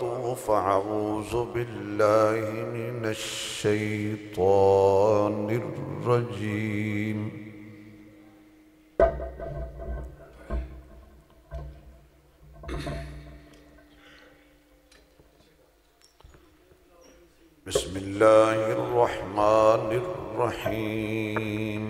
बादु फ़अऊज़ु बिल्लाहि मिनश्शैतानिर्रजीम। बिस्मिल्लाहिर्रहमानिर्रहीम।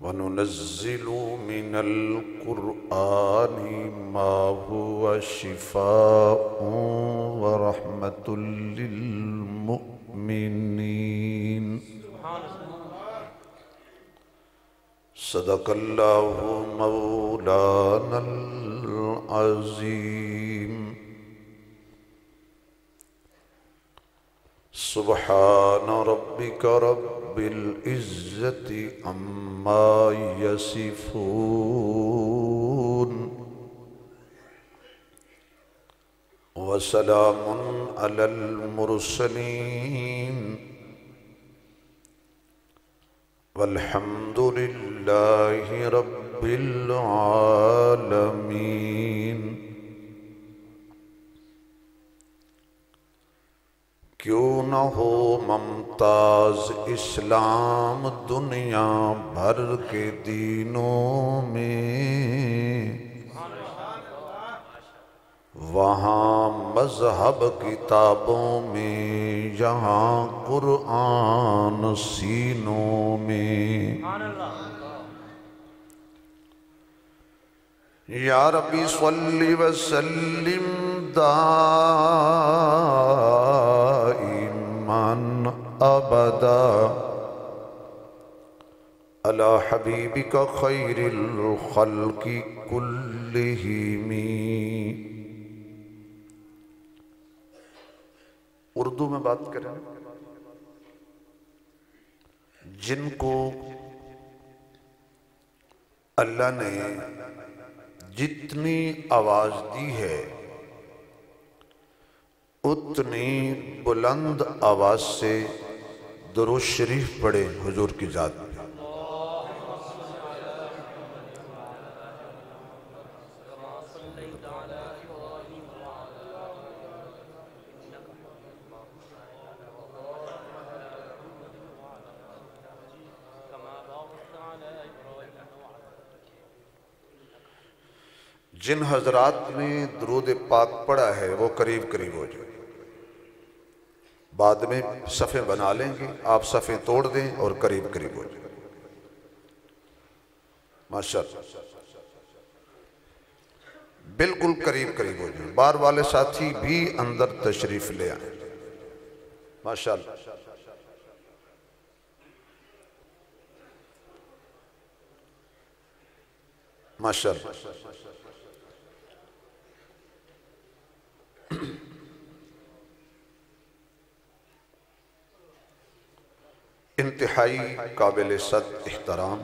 वनुनज़्ज़िलु मिनल क़ुरआनि मा हुवा शिफ़ाउन व रहमतुल लिल मुमिनीन। सदक़ल्लाहु मौलानल अज़ीम। सुब्हान रब्बिक रब्बिल इज़्ज़ति अम्मा यसिफ़ून व सलामुन अलल मुरसलीन वल्हम्दुलिल्लाहि रब्बिल आलमीन। क्यों न हो ममताज इस्लाम दुनिया भर के दीनों में, वहाँ मज़हब किताबों में, यहाँ कुरआन सीनों में। या रब्बी सल्लि व सल्लिम दाइमन अबदा अला हबीबिका खैरिल खल्क़ि कुल्लिहिमी। उर्दू में बात करें। जिनको अल्लाह ने जितनी आवाज दी है उतनी बुलंद आवाज से दुरूद शरीफ पढ़े हुजूर की जात पे। जिन हजरात ने दुरूद पाक पढ़ा है वो करीब करीब हो जाए। बाद में सफ़े बना लेंगे, आप सफ़े तोड़ दें और करीब करीब हो जाए। माशाअल्लाह, बिल्कुल करीब करीब हो जाए। बार वाले साथी भी अंदर तशरीफ ले आए। माशाअल्लाह, माशाअल्लाह। इंतहाई काबिल सद इहतराम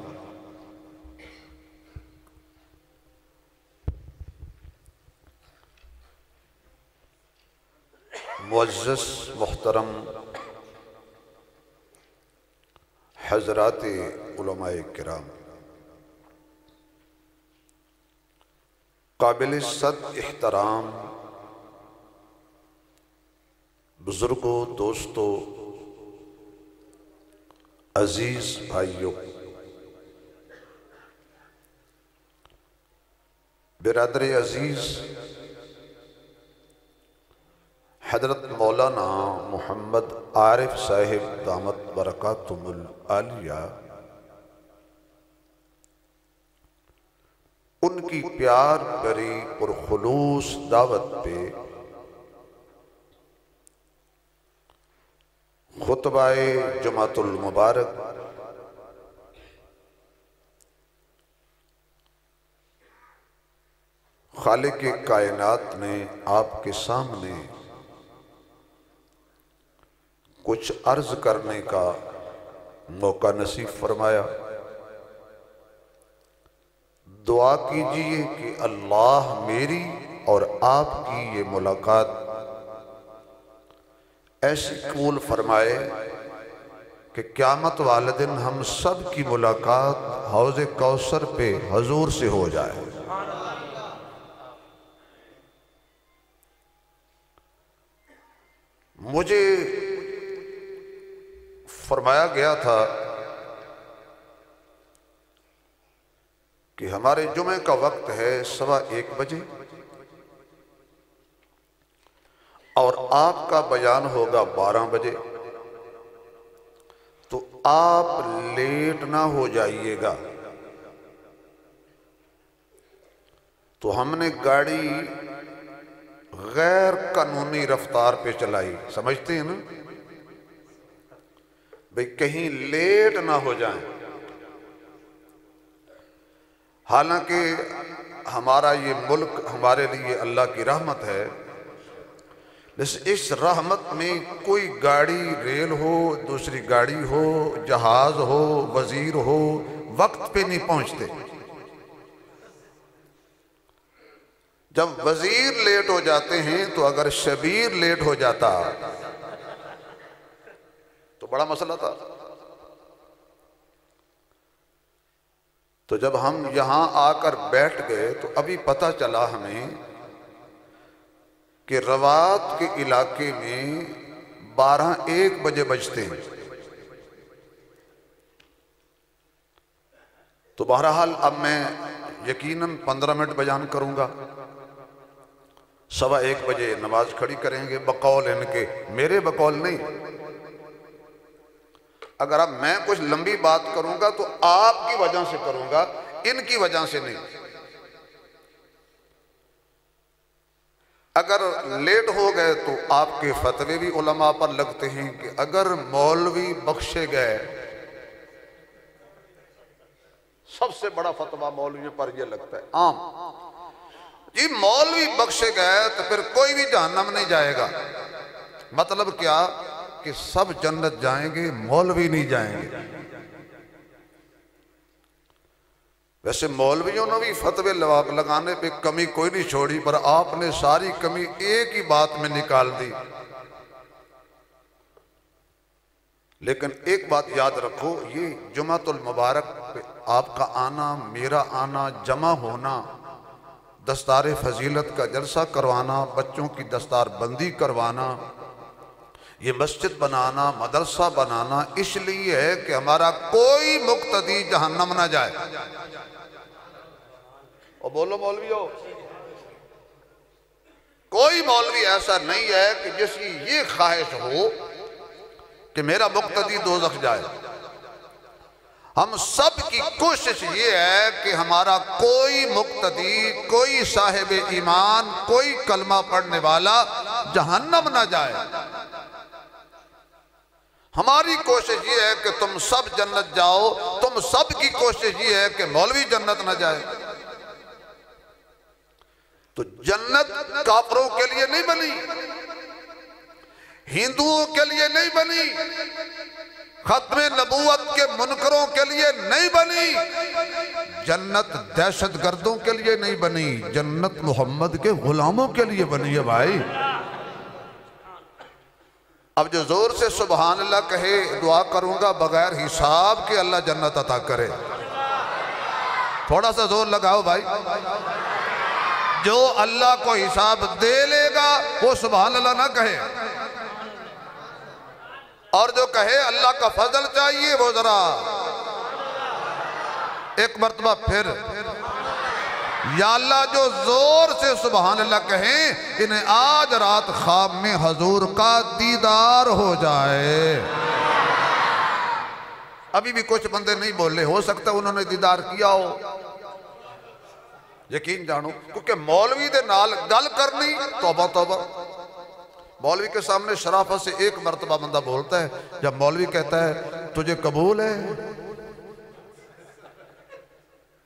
मुअज़्ज़ज़ मुहतरम हज़रात उलमाए किराम, काबिल सद इहतराम बुजुर्गों, दोस्तों, अजीज भाइयों, बिरादर अजीज, हजरत मौलाना मोहम्मद आरिफ साहिब दामत बरकातुहुल आलिया, उनकी प्यार भरी और खुलूस दावत पे खुतबाए जुमातुल मुबारक खालिक कायनात ने आपके सामने कुछ अर्ज करने का मौका नसीब फरमाया। दुआ कीजिए कि अल्लाह मेरी और आपकी ये मुलाकात ऐसी कबूल फरमाए कि क़यामत वाले दिन हम सब की मुलाकात हौज़े कौसर पे हजूर से हो जाए। मुझे फरमाया गया था कि हमारे जुमे का वक्त है 1:15 बजे और आपका बयान होगा 12 बजे, तो आप लेट ना हो जाइएगा। तो हमने गाड़ी गैर कानूनी रफ्तार पे चलाई, समझते हैं ना भाई, कहीं लेट ना हो जाएं। हालांकि हमारा ये मुल्क हमारे लिए अल्लाह की रहमत है, लेकिन इस रहमत में कोई गाड़ी रेल हो, दूसरी गाड़ी हो, जहाज हो, वजीर हो, वक्त पे नहीं पहुंचते। जब वजीर लेट हो जाते हैं तो अगर शबीर लेट हो जाता तो बड़ा मसला था। तो जब हम यहां आकर बैठ गए तो अभी पता चला हमें कि रवात के इलाके में 12-1 बजे बजते हैं। तो बहरहाल अब मैं यकीनन 15 मिनट बयान करूंगा, 1:15 बजे नमाज खड़ी करेंगे बकौल इनके, मेरे बकौल नहीं। अगर अब मैं कुछ लंबी बात करूंगा तो आपकी वजह से करूंगा, इनकी वजह से नहीं। अगर लेट हो गए तो आपके फतवे भी उलमा पर लगते हैं कि अगर मौलवी बख्शे गए, सबसे बड़ा फतवा मौलवी पर यह लगता है आम जी, मौलवी बख्शे गए तो फिर कोई भी जहन्नम नहीं जाएगा। मतलब क्या कि सब जन्नत जाएंगे, मौलवी नहीं जाएंगे। वैसे मौलवियों ने भी फतवे लगाने पे कमी कोई नहीं छोड़ी, पर आपने सारी कमी एक ही बात में निकाल दी। लेकिन एक बात याद रखो, ये जुमातुल मुबारक पे आपका आना, मेरा आना, जमा होना, दस्तार फजीलत का जलसा करवाना, बच्चों की दस्तार बंदी करवाना, ये मस्जिद बनाना, मदरसा बनाना इसलिए है कि हमारा कोई मुक्तदी जहन्नम ना जाए। और बोलो मौलवियों, कोई मौलवी ऐसा नहीं है कि जिसकी ये ख्वाहिश हो कि मेरा मुक्तदी दोज़ख जाए। हम सब की कोशिश ये है कि हमारा कोई मुक्तदी, कोई साहिब ईमान, कोई कलमा पढ़ने वाला जहन्नम ना जाए। हमारी कोशिश ये है कि तुम सब जन्नत जाओ, तुम सब की कोशिश ये है कि मौलवी जन्नत ना जाए। तो जन्नत काफरों के लिए नहीं बनी, हिंदुओं के लिए नहीं बनी, खत्मे नबूवत के मुनकरों के लिए नहीं बनी, जन्नत दहशतगर्दों के लिए नहीं बनी, जन्नत मोहम्मद के गुलामों के लिए बनी है भाई। अब जो जोर से सुबहान अल्लाह कहे, दुआ करूंगा बगैर हिसाब के अल्लाह जन्नत अता करे। थोड़ा सा जोर लगाओ भाई। जो अल्लाह को हिसाब दे लेगा वो सुबहान अल्लाह ना कहे, और जो कहे अल्लाह का फजल चाहिए वो जरा एक मर्तबा फिर या अल्लाह जो जोर से सुबहान अल्लाह कहें, इन्हें आज रात ख्वाब में हजूर का दीदार हो जाए। अभी भी कुछ बंदे नहीं बोले, हो सकता है उन्होंने दीदार किया हो, यकीन जानो, क्योंकि मौलवी दे नाल गल करनी तौबा तौबा। मौलवी के सामने शराफत से एक मर्तबा बंदा बोलता है, जब मौलवी कहता है तुझे कबूल है,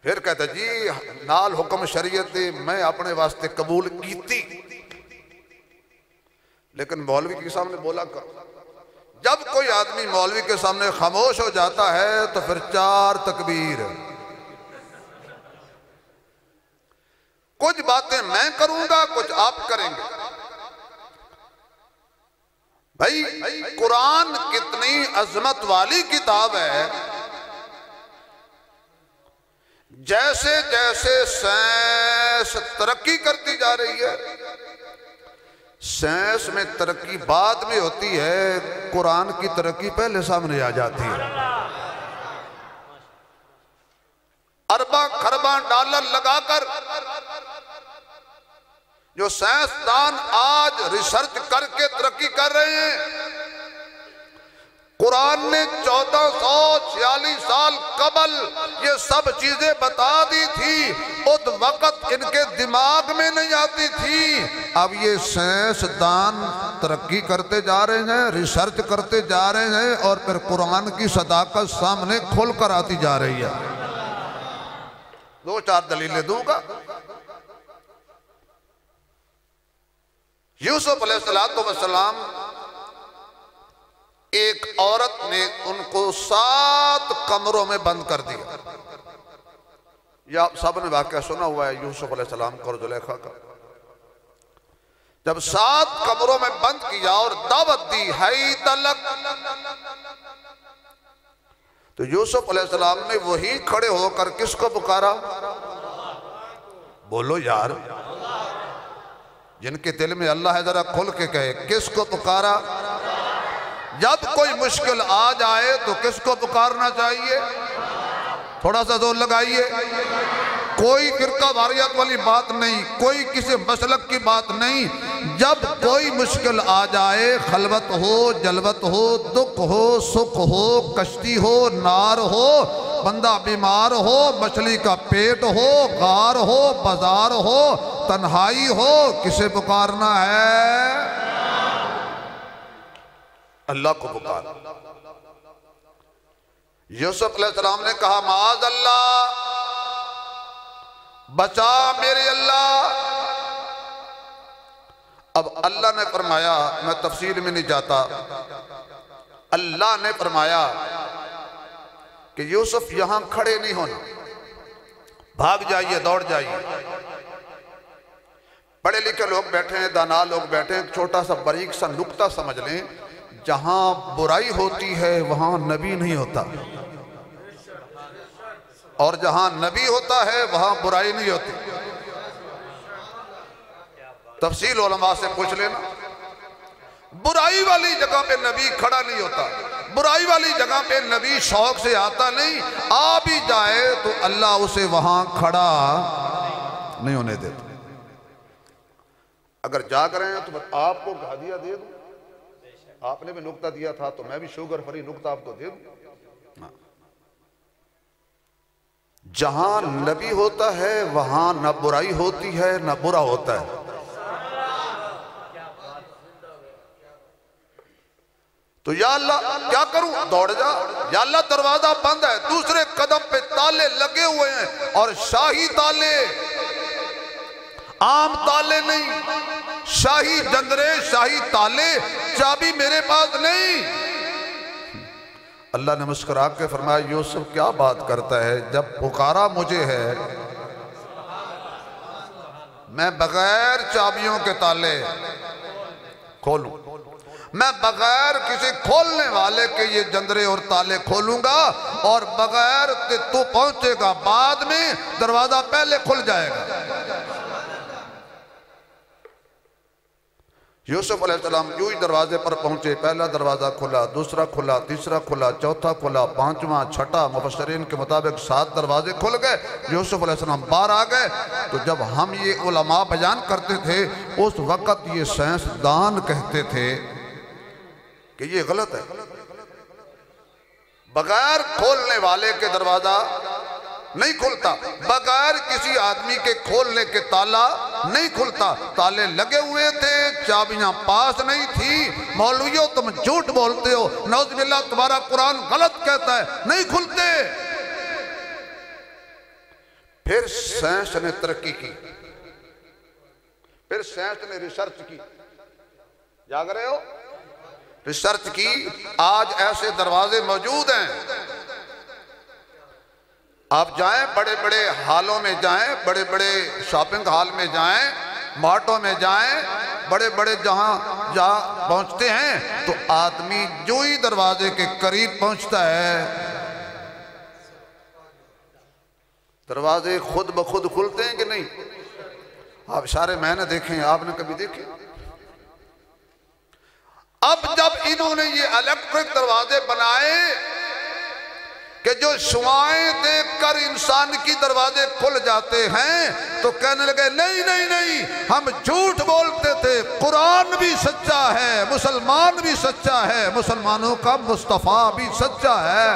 फिर कहता जी नाल हुक्म शरीयत दे मैं अपने वास्ते कबूल कीती, लेकिन मौलवी के सामने बोला कर। जब कोई आदमी मौलवी के सामने खामोश हो जाता है तो फिर 4 तकबीर। कुछ बातें मैं करूंगा, कुछ आप करेंगे। भाई कुरान कितनी अजमत वाली किताब है। जैसे जैसे साइंस तरक्की करती जा रही है, साइंस में तरक्की बाद में होती है, कुरान की तरक्की पहले सामने आ जाती है। अरबा खरबा डॉलर लगाकर जो साइंसदान आज रिसर्च करके तरक्की कर रहे हैं, कुरान ने 1446 साल कबल ये सब चीजें बता दी थी। उस वक्त इनके दिमाग में नहीं आती थी। अब ये साइंसदान तरक्की करते जा रहे हैं, रिसर्च करते जा रहे हैं, और फिर कुरान की सदाकत सामने खुल कर आती जा रही है। दो चार दलीलें दूंगा। यूसुफ अलैहिस्सलाम, एक औरत ने उनको 7 कमरों में बंद कर दिया। यह आप सब ने वाकया सुना हुआ है यूसुफ अलैहिस्सलाम को और जुलेखा का। जब 7 कमरों में बंद किया और दावत दी है तलक, तो यूसुफ अलैहिस्सलाम ने वही खड़े होकर किसको पुकारा? बोलो यार, जिनके दिल में अल्लाह है जरा खुल के कहे, किसको पुकारा? जब कोई मुश्किल आ जाए तो किसको पुकारना चाहिए? थोड़ा सा जोर लगाइए। कोई फिरका वारियत वाली बात नहीं, कोई किसी मसलक की बात नहीं। जब कोई मुश्किल आ जाए, खलवत हो, जलवत हो, दुख हो, सुख हो, कश्ती हो, नार हो, बंदा बीमार हो, मछली का पेट हो, गार हो, बाजार हो, तन्हाई हो, किसे पुकारना है? अल्लाह को पुकार। यूसुफ अलैहिस्सलाम ने कहा, माज़ अल्लाह, बचा मेरे अल्लाह। अब अल्लाह ने फरमाया, मैं तफसील में नहीं जाता, अल्लाह ने फरमाया कि यूसुफ यहां खड़े नहीं होना, भाग जाइए, दौड़ जाइए। पढ़े लिखे लोग बैठे हैं, दाना लोग बैठे हैं, छोटा सा बारीक सा नुक्ता समझ लें, जहां बुराई होती है वहां नबी नहीं होता, और जहां नबी होता है वहां बुराई नहीं होती। तफसील उलमा से पूछ लेना। बुराई वाली जगह पे नबी खड़ा नहीं होता, बुराई वाली जगह पे नबी शौक से आता नहीं, आ भी जाए तो अल्लाह उसे वहां खड़ा नहीं होने देता। अगर जाग रहे हैं तो आपको गादिया दे दूं, आपने भी नुक्ता दिया था तो मैं भी शुगर फ्री नुक्ता आपको दे दूं। जहां नबी होता है वहां न बुराई होती है न बुरा होता है। तो या अल्लाह क्या करूं? दौड़ जा। या अल्लाह दरवाजा बंद है, दूसरे कदम पे ताले लगे हुए हैं, और शाही ताले, आम ताले नहीं, शाही जंदरे, शाही ताले, चाबी मेरे पास नहीं। अल्लाह ने मुस्कुरा के फरमाया, यूसुफ क्या बात करता है? जब पुकारा मुझे है, मैं बगैर चाबियों के ताले खोलूं, मैं बगैर किसी खोलने वाले के ये जंदरे और ताले खोलूंगा, और बगैर तू पहुंचेगा बाद में, दरवाजा पहले खुल जाएगा। यूसुफ अलैहिस्सलाम यूं ही दरवाजे पर पहुंचे, पहला दरवाजा खुला, दूसरा खुला, तीसरा खुला, चौथा खुला, पांचवा, छठा, मुफस्सिरीन के मुताबिक 7 दरवाजे खुल गए। यूसुफ अलैहिस्सलाम बाहर आ गए। तो जब हम ये उलमा बयान करते थे, उस वक़्त ये साइंसदान कहते थे कि ये गलत है, बगैर खोलने वाले के दरवाजा नहीं खुलता, बगैर किसी आदमी के खोलने के ताला नहीं खुलता। ताले लगे हुए थे, चाबियां पास नहीं थी। मौलवियों तुम झूठ बोलते हो, नौज़ुबिल्लाह तुम्हारा कुरान गलत कहता है, नहीं खुलते। फिर साइंस ने तरक्की की, फिर साइंस ने रिसर्च की, जाग रहे हो? रिसर्च की। आज ऐसे दरवाजे मौजूद हैं, आप जाएं, बड़े बड़े हालों में जाएं, बड़े बड़े शॉपिंग हॉल में जाएं, मार्टों में जाएं, बड़े बड़े जहां जा पहुंचते हैं तो आदमी जो ही दरवाजे के करीब पहुंचता है दरवाजे खुद ब खुद खुलते हैं कि नहीं? आप सारे मैंने देखे हैं, आपने कभी देखे? अब जब इन्होंने ये इलेक्ट्रिक दरवाजे बनाए कि जो शुआएं देखकर इंसान की दरवाजे खुल जाते हैं तो कहने लगे नहीं नहीं नहीं, हम झूठ बोलते थे, कुरान भी सच्चा है, मुसलमान भी सच्चा है, मुसलमानों का मुस्तफा भी सच्चा है।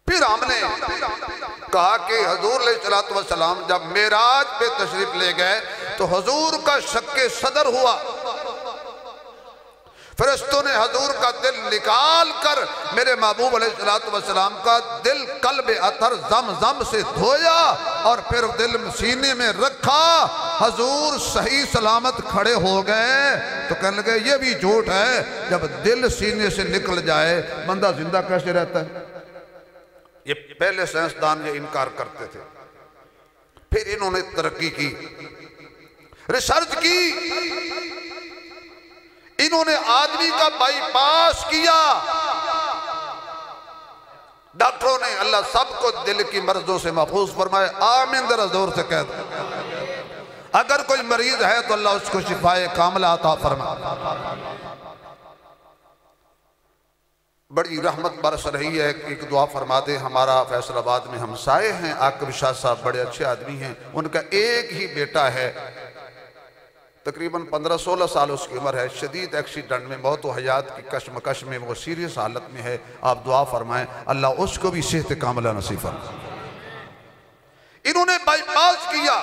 फिर हमने कहा कि हजूर अलैहिस्सलातु वस्सलाम जब मेराज पे तशरीफ ले गए तो हजूर का शक्के सदर हुआ। फरिश्तों ने हजूर का दिल निकाल कर मेरे महबूब अलैहिस्सलातु वस्सलाम का दिल कल्ब अतर ज़म से धोया और फिर दिल सीने में रखा। हजूर सही सलामत खड़े हो गए तो कहने लगे ये भी झूठ है, जब दिल सीने से निकल जाए बंदा जिंदा कैसे रहता है? ये पहले साइंसदान ये इनकार करते थे। फिर इन्होंने तरक्की की, रिसर्च की, इन्होंने आदमी का बाईपास किया। डॉक्टरों ने, अल्लाह सबको दिल की मर्जों से महफूज फरमाए, आमीन जरा जोर से कह दो। अगर कोई मरीज है तो अल्लाह उसको शिफाए कामिला अता फरमाए। बड़ी रहमत बरस रही है। एक दुआ फरमा दे, हमारा फैसलाबाद में हमसाए हैं आकिब शाह साहब, बड़े अच्छे आदमी हैं, उनका एक ही बेटा है, तकरीबन 15-16 साल उसकी उम्र है, शदीद एक्सीडेंट में मौत व हयात की कशमकश में वो सीरियस हालत में है। आप दुआ फरमाएं अल्लाह उसको भी सेहत कामिला नसीब फरमाए। इन्होंने बाईपास किया,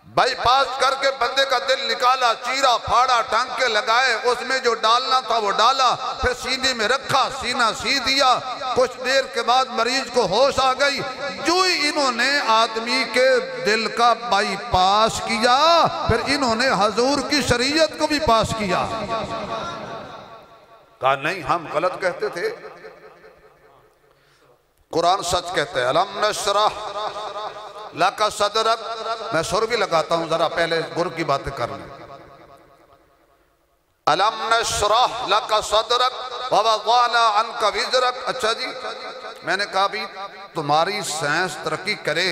बाईपास करके बंदे का दिल निकाला, चीरा फाड़ा, टांके लगाए, उसमें जो डालना था वो डाला, फिर सीने में रखा, सीना सी दिया। कुछ देर के बाद मरीज को होश आ गई। जो ही इन्होंने आदमी के दिल का बाईपास किया, फिर इन्होंने हजूर की शरीयत को भी पास किया। कहा नहीं हम गलत कहते थे, कुरान सच कहते हैं। अलम नशरह लका सदरक, मैं सुर भी लगाता हूं, जरा पहले गुर की बातें कर लें। अलम नशरह लका सदरक व वज़अना अन्का विज़रक। अच्छा जी, मैंने कहा भी तुम्हारी साइंस तरक्की करे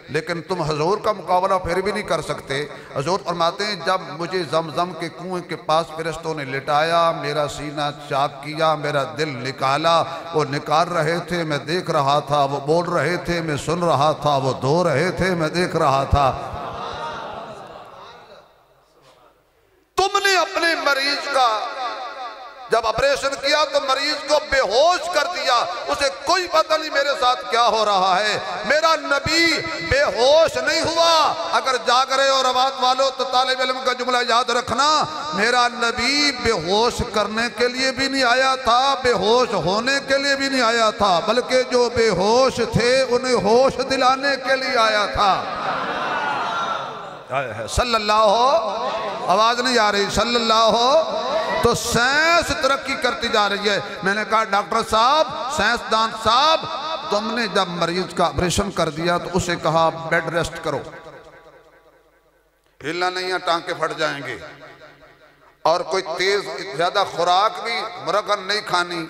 लेकिन तुम हजूर का मुकाबला फिर भी नहीं कर सकते। हजूर फरमाते हैं जब मुझे जमजम के कुएं के पास फरिश्तों ने लिटाया, मेरा सीना चाक किया, मेरा दिल निकाला, वो निकाल रहे थे, मैं देख रहा था, वो बोल रहे थे, मैं सुन रहा था, वो धो रहे थे, मैं देख रहा था। तुमने अपने मरीज का जब ऑपरेशन किया तो मरीज को बेहोश कर दिया, उसे कोई पता नहीं मेरे साथ क्या हो रहा है। मेरा नबी बेहोश नहीं हुआ। अगर जाग रहे हो रवात वालों तो तालिब इल्म का जुमला याद रखना, मेरा नबी बेहोश करने के लिए भी नहीं आया था, बेहोश होने के लिए भी नहीं आया था, बल्कि जो बेहोश थे उन्हें होश दिलाने के लिए आया था। सल्लल्लाहु, आवाज नहीं आ रही, सल्लल्लाहु। तो साइंस तरक्की करती जा रही है। मैंने कहा डॉक्टर साहब, साइंसदान साहब, तुमने जब मरीज का ऑपरेशन कर दिया तो उसे कहा बेड रेस्ट करो, हिलना नहीं है, टांके फट जाएंगे, और कोई तेज ज्यादा खुराक भी मुरगन नहीं खानी,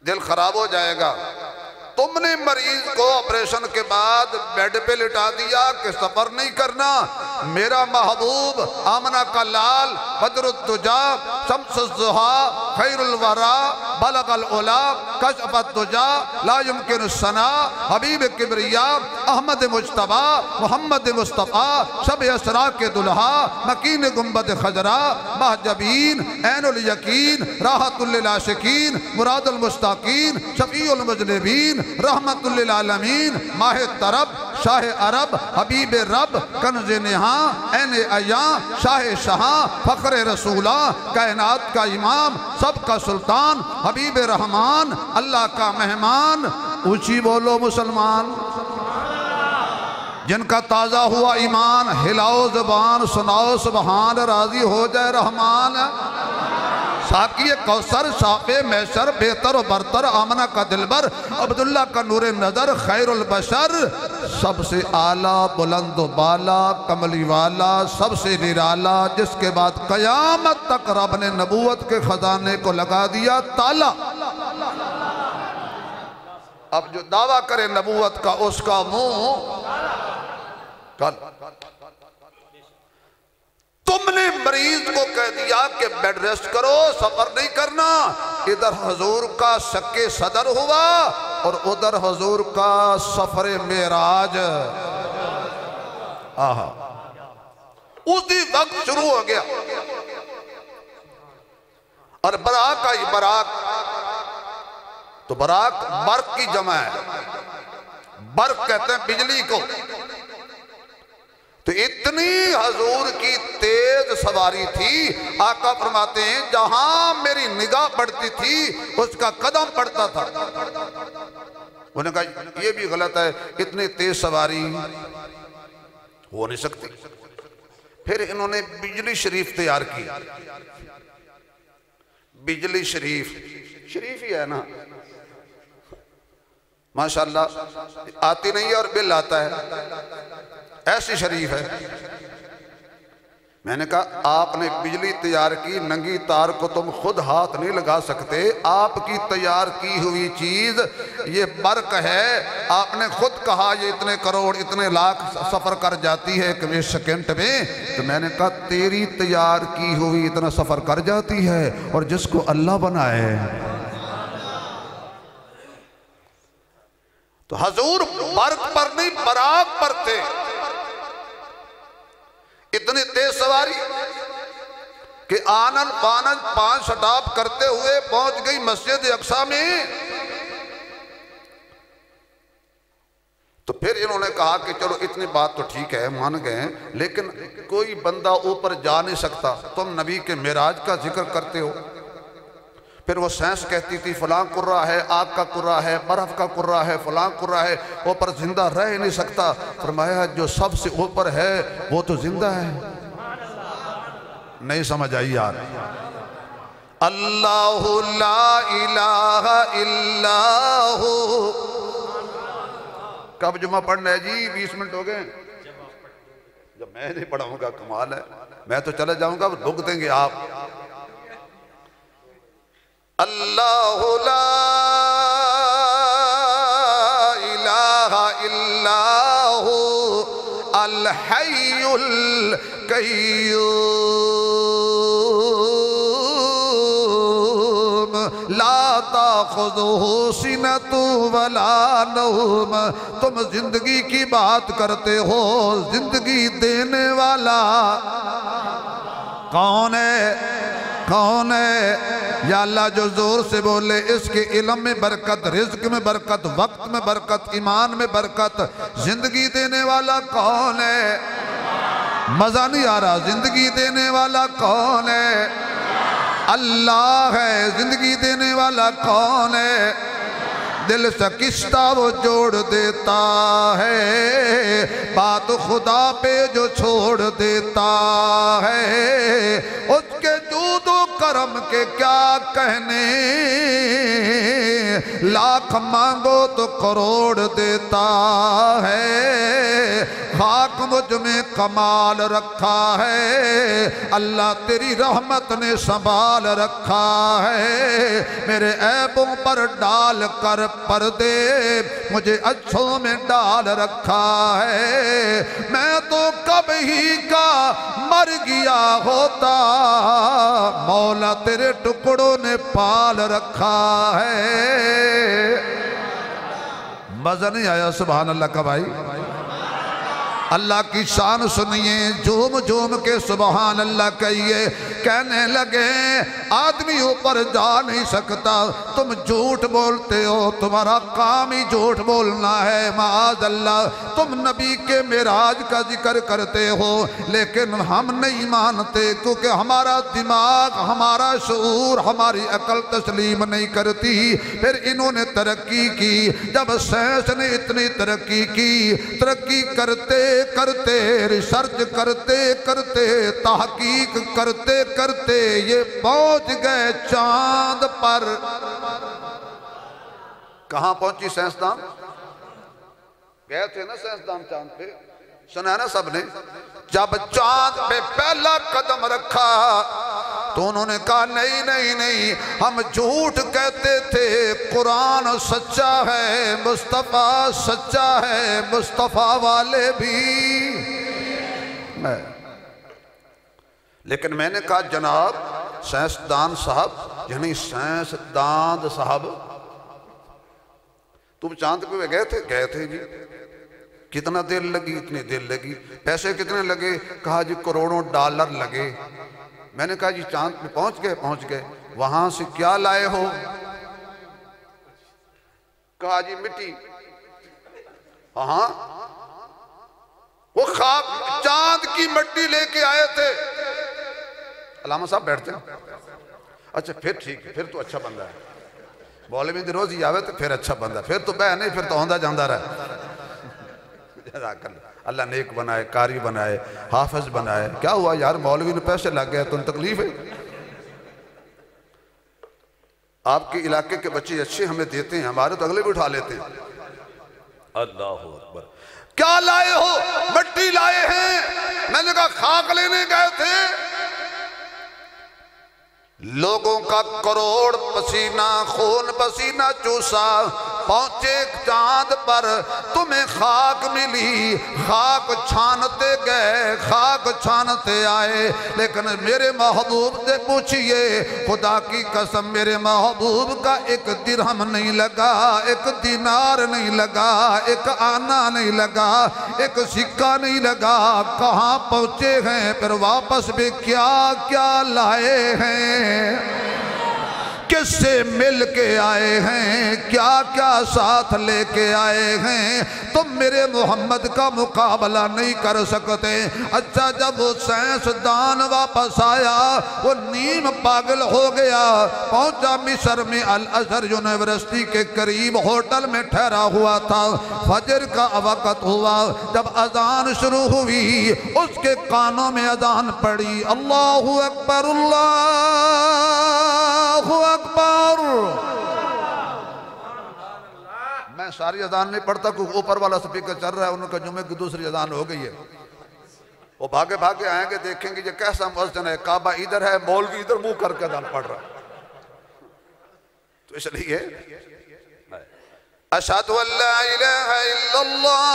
दिल खराब हो जाएगा। तुमने मरीज को ऑपरेशन के बाद बेड पे लिटा दिया कि सफर नहीं करना। मेरा महबूब आमना का लाल बदरुद्दुजा शम्सुज़्ज़ुहा खैरुल वरा बलगल उला कशफतुजा ला युमकिन सना हबीब किबरिया अहमद मुज्तबा मोहम्मद मुस्तफ़ा शब असरा के दुल्हा मकीन गुंबद खजरा महजबीन ऐनुल यकीन राहतुल लिल आशिकीन मुरादुल मुस्ताकीन शफीउल मुज़निबीन रहमतुल लिल आलमीन माह तरब शाह अरब हबीब रब कन्ज़ नेहा ऐने अया शाह शहा फ़ख्र रसूला कायनात का इमाम सबका सुल्तान हबीब रहमान अल्लाह का मेहमान। ऊंची बोलो मुसलमान। जिनका ताज़ा हुआ ईमान हिलाओ ज़बान सुनाओ सुबहान, राज़ी हो जाए रहमान। साकी कौसर शाफे मैसर बेहतर बरतर आमना का दिलबर अब्दुल्ला का नूरे नजर खैरुल बशर सबसे आला बुलंद बाला कमली वाला सबसे निराला जिसके बाद कयामत तक रब ने नबूवत के खजाने को लगा दिया ताला। अब जो दावा करे नबूवत का उसका मुंह कल। तुमने मरीज को कह दिया कि बेड रेस्ट करो, सफर नहीं करना। इधर हुजूर का शक्के सदर हुआ और उधर हुजूर का सफर मेराज। आहा, उसी वक्त शुरू हो गया। और बराक आई, बराक तो बराक बर्क की जमा है, बर्क कहते हैं बिजली को। तो इतनी हजूर की तेज सवारी थी, आका फरमाते हैं जहां मेरी निगाह पड़ती थी उसका कदम पड़ता था। उन्होंने कहा यह भी गलत है, इतनी तेज सवारी हो नहीं सकती। फिर इन्होंने बिजली शरीफ तैयार की। बिजली शरीफ, शरीफ ही है ना माशाल्लाह, आती नहीं है और बिल आता है, ऐसी शरीफ है। मैंने कहा आपने बिजली तैयार की, नंगी तार को तुम खुद हाथ नहीं लगा सकते, आपकी तैयार की हुई चीज ये बर्क है। आपने खुद कहा ये इतने करोड़ इतने लाख सफर कर जाती है एक सेकंड में। तो मैंने कहा तेरी तैयार की हुई इतना सफर कर जाती है और जिसको अल्लाह बनाए। तो हजूर बर्क पर नहीं बराक पर थे। इतनी तेज सवारी कि आनन पानन 5 स्टॉप करते हुए पहुंच गई मस्जिद अक्सा में। तो फिर इन्होंने कहा कि चलो इतनी बात तो ठीक है, मान गए, लेकिन कोई बंदा ऊपर जा नहीं सकता। तुम नबी के मेराज का जिक्र करते हो। फिर वो साइंस कहती थी फलां कुर्रा है, आग का कुर्रा है, बर्फ का कुर्रा है, फलां कुर्रा है, ऊपर जिंदा रह ही नहीं सकता। फरमाया जो सबसे ऊपर है वो तो जिंदा है। नहीं समझ आई यार। अल्लाहु ला इलाहा इल्लाहु। कब जुमा पढ़ना है जी? 20 मिनट हो गए। जब मैं नहीं पढ़ाऊंगा कमाल है, मैं तो चले जाऊंगा, भुग देंगे आप। अल्लाहु ला इलाहा इल्लाहु अल हय्युल कय्यूम ला ताखुज़ुहु सिनतु वला नौम। तुम जिंदगी की बात करते हो, जिंदगी देने वाला कौन है? कौन है? या अल्लाह जो जोर से बोले इसके इल्म में बरकत, रिज्क में बरकत, वक्त में बरकत, ईमान में बरकत। जिंदगी देने वाला कौन है? मजा नहीं आ रहा। जिंदगी देने वाला कौन है? अल्लाह है। जिंदगी देने वाला कौन है? दिल से किस्ता वो जोड़ देता है, बात खुदा पे जो छोड़ देता है। उसके जूदो करम के क्या कहने, लाख मांगो तो करोड़ देता है। खाक मुझ में कमाल रखा है, अल्लाह तेरी रहमत ने संभाल रखा है। मेरे ऐबों पर डाल कर पर्दे मुझे अच्छों में डाल रखा है। मैं तो कब ही का मर गया होता, मौला तेरे टुकड़ों ने पाल रखा है। मजा नहीं आया सुभान अल्लाह का भाई? अल्लाह की शान सुनिए, झूम झूम के सुबहान अल्लाह कहिए। कहने लगे आदमी ऊपर जा नहीं सकता, तुम झूठ बोलते हो, तुम्हारा काम ही झूठ बोलना है। माज़ अल्लाह, तुम नबी के मेराज का जिक्र करते हो लेकिन हम नहीं मानते, क्योंकि हमारा दिमाग, हमारा शऊर, हमारी अकल तस्लीम नहीं करती। फिर इन्होंने तरक्की की। जब साइंस ने इतनी तरक्की की, तरक्की करते करते, रिसर्च करते करते, तहकीक करते करते ये पहुंच गए चांद पर। कहां पहुंची साइंसदान? गए थे ना साइंसदान चांद पे, सुना है ना सबने। जब चांद पे पहला कदम रखा तो उन्होंने कहा नहीं नहीं नहीं, हम झूठ कहते थे, कुरान सच्चा है, मुस्तफा सच्चा है, मुस्तफा वाले भी। लेकिन मैंने कहा जनाब साइंसदान साहब, यानी साइंसदान साहब, तुम चांद पे गए थे? गए थे जी। कितना देर लगी? इतनी देर लगी। पैसे कितने लगे? कहा जी करोड़ों डॉलर लगे। मैंने कहा जी चांद पे पहुंच गए? पहुंच गए। वहां से क्या लाए हो? कहा जी मिट्टी। हाँ, वो खाक चांद की मिट्टी लेके आए थे। अलामा साहब बैठते हैं। अच्छा फिर ठीक है, फिर तो अच्छा बंदा है। मौलवी दी रोज ही आवे तो फिर अच्छा बंदा, फिर तो बह नहीं, फिर तो आंदा जांदा रहा। अल्लाह नेक बनाए, कारी बनाए, हाफिज बनाए। क्या हुआ यार, मौलवी ने पैसे लग गए तो तकलीफ है। आपके इलाके के बच्चे अच्छे हमें देते हैं, हमारे तो अगले भी उठा लेते हैं। अल्लाह अकबर। क्या लाए हो? मिट्टी लाए हैं। मैंने कहा खाक लेने गए थे। लोगों का करोड़ पसीना खून पसीना चूसा, पहुंचे चांद पर, तुम्हें खाक मिली, खाक छानते गए, खाक छानते आए। लेकिन मेरे महबूब से पूछिए, खुदा की कसम मेरे महबूब का एक दिरहम नहीं लगा, एक दिनार नहीं लगा, एक आना नहीं लगा, एक सिक्का नहीं लगा। कहाँ पहुंचे हैं? फिर वापस भी क्या क्या लाए हैं, किससे मिल के आए हैं, क्या क्या साथ लेके आए हैं। तुम मेरे मोहम्मद का मुकाबला नहीं कर सकते। अच्छा जब वो साइंसदान वापस आया, वो नीम पागल हो गया। पहुंचा मिस्र में अल अज़हर यूनिवर्सिटी के करीब होटल में ठहरा हुआ था। फजर का वक़्त हुआ, जब अजान शुरू हुई उसके कानों में अजान पड़ी, अल्लाहु अकबर अल्लाहु अकबर। मैं सारी अजान नहीं पढ़ता, क्योंकि ऊपर वाला स्पीकर चल रहा है, उनका जुमे की दूसरी अजान हो गई है। वो भागे भागे आएंगे, देखेंगे ये कैसा मस्जिद है, काबा इधर है, मौलवी इधर मुंह करके अजान पढ़ रहा है। तो इसलिए अशहदु अल्ला इलाहा इल्लल्लाह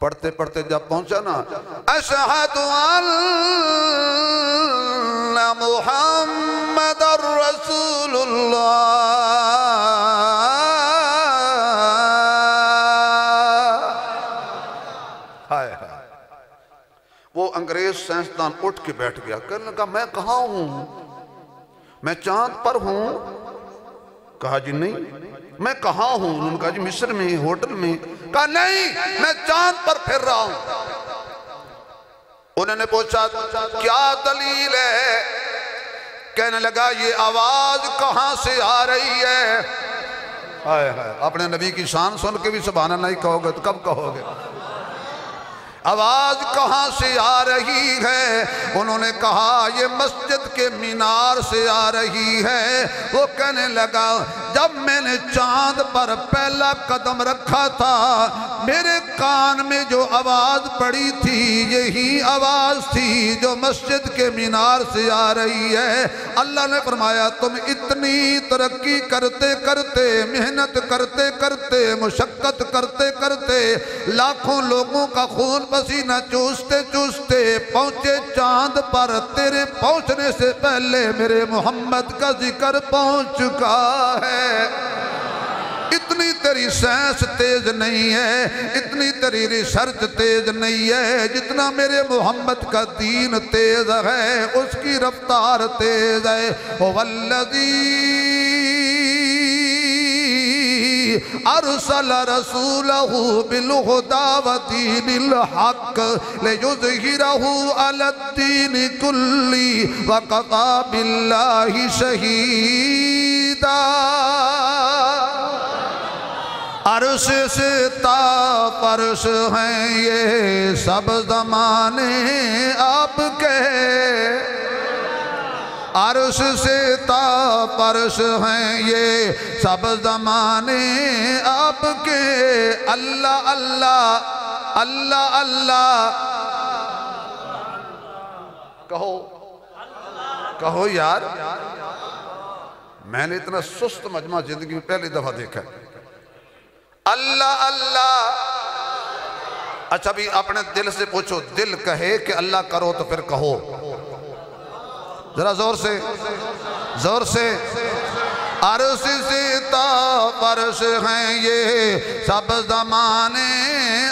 पढ़ते पढ़ते जब पहुंचा ना, अशहदु अन्ना मुहम्मदुर रसूलुल्लाह, हाय हाय। वो अंग्रेज साइंसदान उठ के बैठ गया, कहने लगा मैं कहाँ हूं, मैं चांद पर हूं। कहा जी नहीं, मैं कहाँ हूं? उन्होंने कहा जी मिस्र में, होटल में। कहा नहीं, मैं चांद पर फिर रहा हूं। उन्होंने पूछा क्या दलील है? कहने लगा ये आवाज कहां से आ रही है? हाय हाय, अपने नबी की शान सुन के भी सुभान अल्लाह नहीं कहोगे तो कब कहोगे? आवाज कहां से आ रही है? उन्होंने कहा ये मस्जिद के मीनार से आ रही है। वो कहने लगा जब मैंने चांद पर पहला कदम रखा था, मेरे कान में जो आवाज पड़ी थी यही आवाज थी जो मस्जिद के मीनार से आ रही है। अल्लाह ने फरमाया तुम इतनी तरक्की करते करते, मेहनत करते करते, मुशक्कत करते करते, लाखों लोगों का खून पसीना चूसते चूसते पहुंचे चांद पर। तेरे पहुंचने से पहले मेरे मोहम्मद का जिक्र पहुंच चुका है। इतनी तेरी साइंस तेज नहीं है, इतनी तेरी रिसर्च तेज नहीं है, जितना मेरे मोहम्मद का दीन तेज है, उसकी रफ्तार तेज है। ओ वल्लज़ी अरसल रसूलहू बिलहुदा व दीनिल हक लियुज़हिरहू अलद्दीन कुल्ली व कफ़ा बिल्लाहि शहीदा। अर्श से तापर्श हैं ये सब ज़माने आपके, अर्श से तापर्श हैं ये सब ज़माने आपके। अल्लाह अल्लाह अल्लाह अल्लाह कहो, कहो यार। मैंने इतना सुस्त मजमा जिंदगी में पहली दफा देखा। अल्लाह अल्लाह। अच्छा भी अपने दिल से पूछो, दिल कहे कि अल्लाह करो तो फिर कहो जरा जोर से, जोर से। अर्श से तापर्श हैं ये सब ज़माने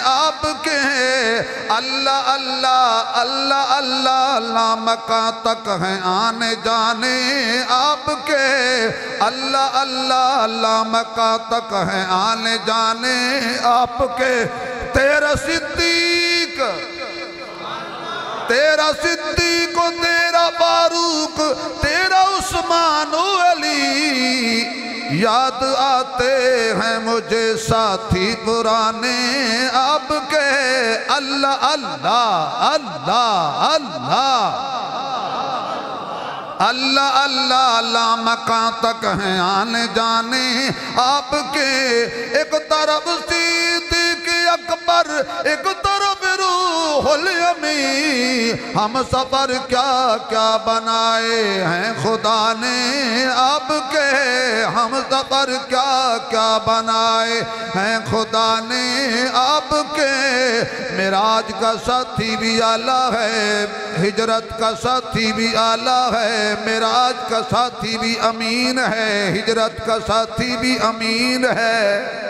आपके। अल्लाह अल्लाह अल्लाह अल्लाह अल्लाह मक्का तक हैं आने जाने आपके। अल्लाह अल्लाह अल्लाह मक्का तक हैं आने जाने आपके। तेरा सिद्दीक, तेरा सिद्दीक, तेरा फारूक, तेरा उस्मान अली याद आते हैं मुझे साथी पुराने आपके। अल्लाह अल्लाह अल्लाह अल्लाह अल्लाह अल्लाह अल्लाह मक्का तक हैं आने जाने आपके। एक तरफ सिद्दीक अकबर, एक तरफ रूहुल अमी। हम सफर क्या क्या बनाए हैं खुदा ने आपके। हम सफर क्या क्या बनाए हैं खुदा ने आपके। मिराज का साथी भी आला है, हिजरत का साथी भी आला है। मिराज का साथी भी अमीन है, हिजरत का साथी भी अमीन है।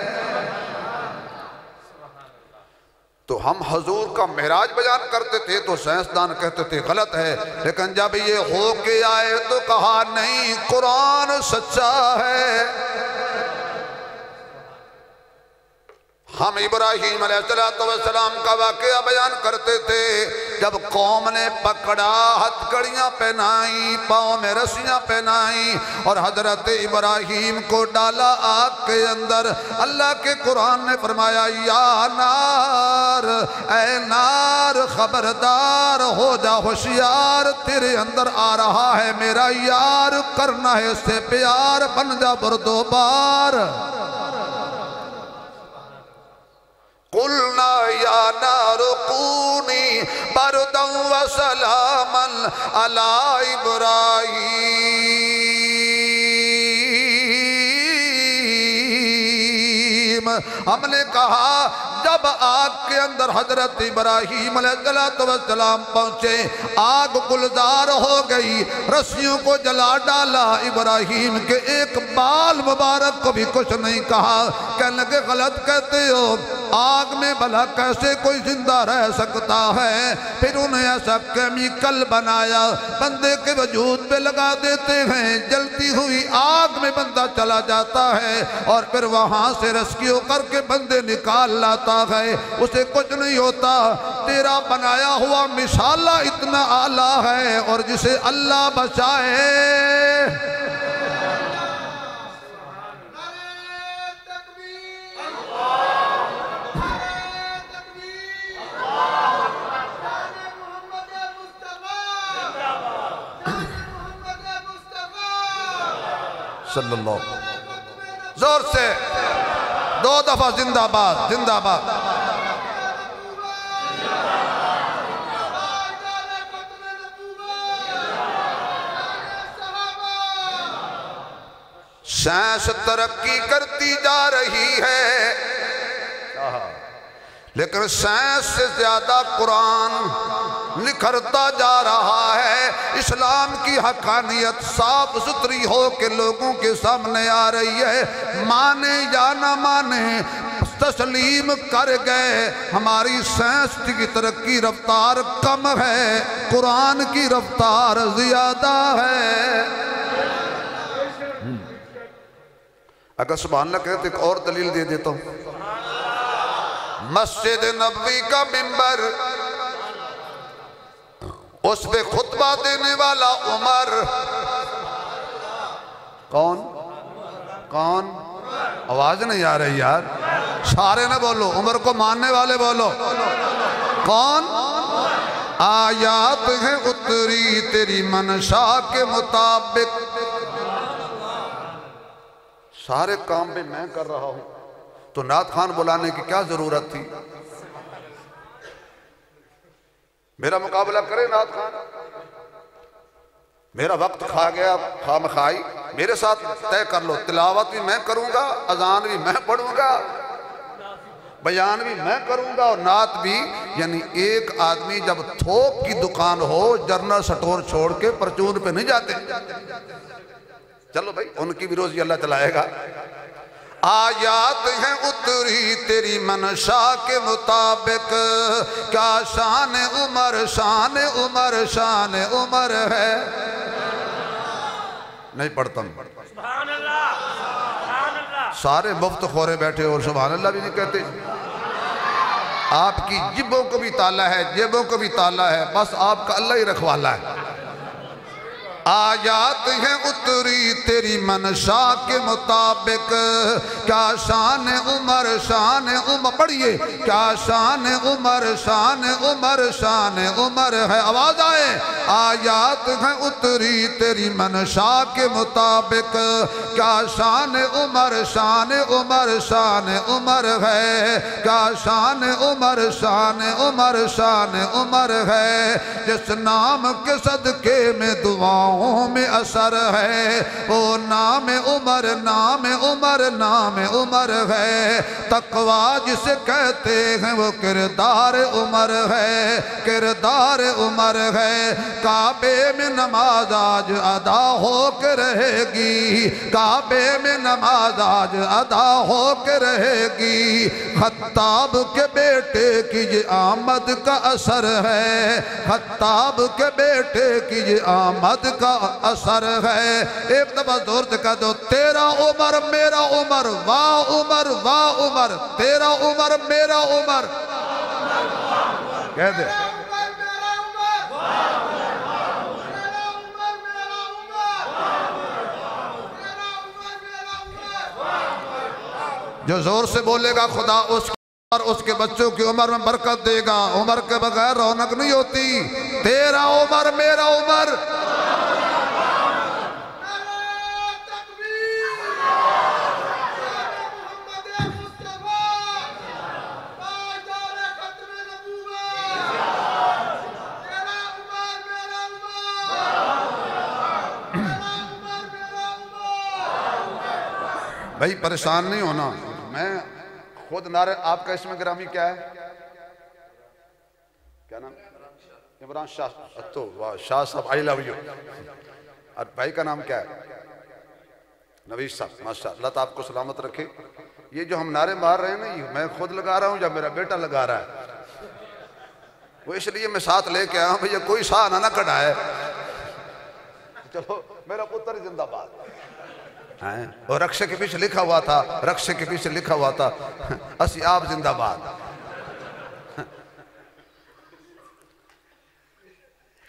तो हम हजूर का मेराज बयान करते थे तो साइंसदान कहते थे गलत है, लेकिन जब ये हो के आए तो कहा नहीं, कुरान सच्चा है। हम इब्राहीम अलैहिस्सलाम का वाकया बयान करते थे। जब कौम ने पकड़ा, हथकड़ियाँ पहनाई, पाँव में रस्सियाँ पहनाई और हजरत इब्राहीम को डाला आग के अंदर। अल्लाह के कुरान ने फरमाया, या नार, ऐ नार खबरदार हो जा, होशियार, तेरे अंदर आ रहा है मेरा यार, करना है इससे प्यार, बन जा बुर्दोबार। कुलना या नार कूनी बरदन व सलामन अला इब्राहीम। हमने कहा जब आग के अंदर हजरत इब्राहीम अलैहिस्सलाम पहुंचे, आग गुलजार हो गई, रस्सियों को जला डाला। इब्राहीम के एक बाल मुबारक को भी कुछ नहीं कहा। कहने लगे गलत कहते हो, आग में भला कैसे कोई जिंदा रह सकता है। फिर उन्हें ऐसा केमिकल बनाया, बंदे के वजूद पे लगा देते हैं, जलती हुई आग में बंदा चला जाता है और फिर वहां से रेस्क्यू करके बंदे निकाल लाता है, उसे कुछ नहीं होता। तेरा बनाया हुआ मिसाला इतना आला है और जिसे अल्लाह बचाए। सल्लल्लाहु, जोर से 2 दफा जिंदाबाद जिंदाबाद। साइंस तरक्की करती जा रही है, लेकिन साइंस से ज्यादा कुरान निखरता जा रहा है। इस्लाम की हकानियत साफ सुथरी हो के लोगों के सामने आ रही है। माने या ना माने, तस्लीम कर गए, हमारी साइंस की तरक्की रफ्तार कम है, कुरान की रफ्तार ज्यादा है। अगर सुभान अल्लाह कहते एक और दलील दे देता हूं। मस्जिद नबवी का मिंबर, उस पे खुतबा देने वाला उमर। कौन कौन? आवाज नहीं आ रही यार, सारे ना बोलो, उमर को मानने वाले बोलो। कौन? आयात है उतरी तेरी मनशा के मुताबिक। सारे काम भी मैं कर रहा हूं तो नात खान बुलाने की क्या जरूरत थी? मेरा मुकाबला करे नात खान? मेरा वक्त खा गया, खाम खाई, मेरे साथ तय कर लो, तिलावत भी मैं करूंगा, अजान भी मैं पढ़ूंगा, बयान भी मैं करूंगा और नात भी। यानी एक आदमी जब थोक की दुकान हो, जर्नल स्टोर छोड़ के परचून पे नहीं जाते। चलो भाई, उनकी भी रोजी अल्लाह चलाएगा। आयात है उतरी तेरी मनशा के मुताबिक, क्या शान उमर शान उमर शान उमर है। नहीं पढ़ता हूं। सारे मुफ्त खोरे बैठे और सुभान अल्लाह भी नहीं कहते। आपकी जिब्बों को भी ताला है, जेबों को भी ताला है, बस आपका अल्लाह ही रखवाला है। आयात है उतरी तेरी मनशा के मुताबिक, क्या शान उमर शान उमर। पढ़िए, क्या शान उमर शान उमर शान उमर है। आवाज आए। आयात है उतरी तेरी मनशा के मुताबिक, क्या शान उमर शान उमर शान उमर है। क्या शान उमर शान उमर शान उमर है। जिस नाम के सदके में दुआओं में असर है, वो नाम उमर नाम उमर नाम उमर है। तकवा जिसे कहते हैं वो किरदार उमर है, किरदार उमर है। काबे में नमाज आज अदा हो के रहेगी, काबे में नमाज आज अदा हो के रहेगी। खत्ताब के बेटे की ये आमद का असर है, खत्ताब के बेटे की ये आमद का असर है। एक दफा जोर से कह दो, तेरा उमर मेरा उमर, वाह उमर वाह उमर, तेरा उमर मेरा उमर। कह दे। जो जोर से बोलेगा खुदा उसकी और उसके बच्चों की उम्र में बरकत देगा। उम्र के बगैर रौनक नहीं होती। तेरा उमर मेरा उमर। भाई परेशान नहीं होना, मैं खुद नारे। आपका इसमें ग्रामी क्या है? क्या नाम? इमरान शाह। तो वाह शाह साहब, आई लव यू। और भाई का नाम क्या है? नवीश साहब। माशा अल्लाह तो आपको सलामत रखे। ये जो हम नारे मार रहे हैं ना, ये मैं खुद लगा रहा हूँ या मेरा बेटा लगा रहा है, वो इसलिए मैं साथ लेके आया हूँ भैया कोई शाह ना कढ़ाए। चलो मेरा पुत्र जिंदाबाद। और रक्षे के पीछे लिखा हुआ था, रक्षे के पीछे लिखा हुआ था असी आप जिंदाबाद।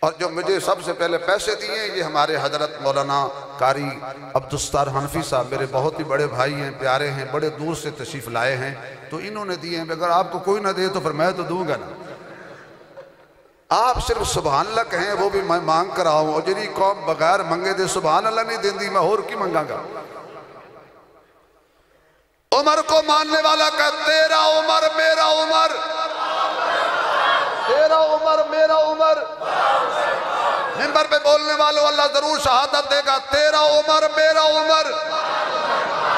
और जो मुझे सबसे पहले पैसे दिए ये हमारे हजरत मौलाना कारी अब्दुस्तार हनफी साहब, मेरे बहुत ही बड़े भाई हैं, प्यारे हैं, बड़े दूर से तशरीफ लाए हैं, तो इन्होंने दिए हैं। अगर आपको कोई ना दे तो फिर मैं तो दूंगा ना। आप सिर्फ सुभान अल्लाह कहें, वो भी मैं मांग कर आऊं। और जिनी कौम बगैर मंगे दे सुभान अल्लाह नहीं देंदी, मैं और की मंगांगा। उमर को मानने वाला कह, तेरा उमर मेरा उमर, तेरा उमर मेरा उमर। मिंबर पे बोलने वालों अल्लाह जरूर शहादत देगा, तेरा उमर मेरा उमर।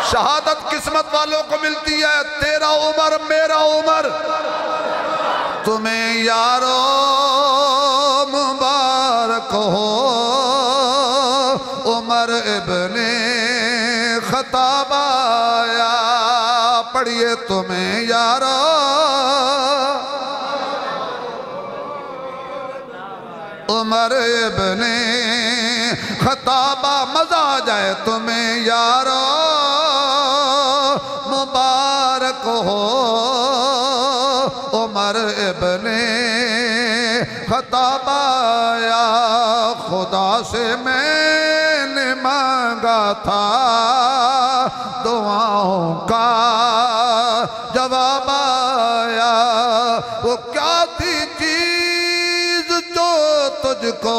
शहादत किस्मत वालों को मिलती है, तेरा उमर मेरा उमर। तुम्हें यारो मुबारक हो उमर इब्ने खत्ताब आया। पढ़िए, तुम्हें यारो उमर इब्ने खत्ताब। मजा आ जाए। तुम्हें यारो मुबारक हो उमर इब्ने खत्ताब आया। खुदा से मैंने मांगा था दुआओं का जवाब आया। वो क्या थी चीज जो तुझको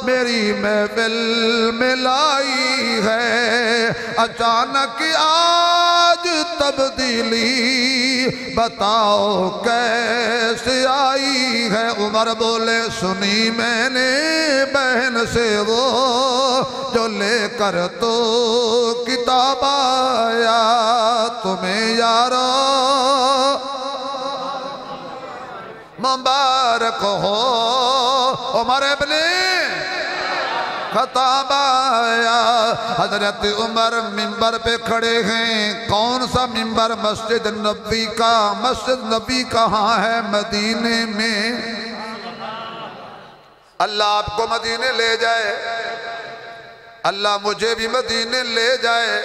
मेरी महफिल में लाई है, अचानक आज तब्दीली बताओ कैसे आई है। उमर बोले सुनी मैंने बहन से वो जो लेकर तो किताब आया, तुम्हें यारो मुबारक हो उमर इब्ने खत्ताब आया। हजरत उमर मिंबर पे खड़े हैं। कौन सा मिंबर? मस्जिद नबी का। मस्जिद नबी कहाँ है? मदीने में। अल्लाह आपको मदीने ले जाए, अल्लाह मुझे भी मदीने ले जाए।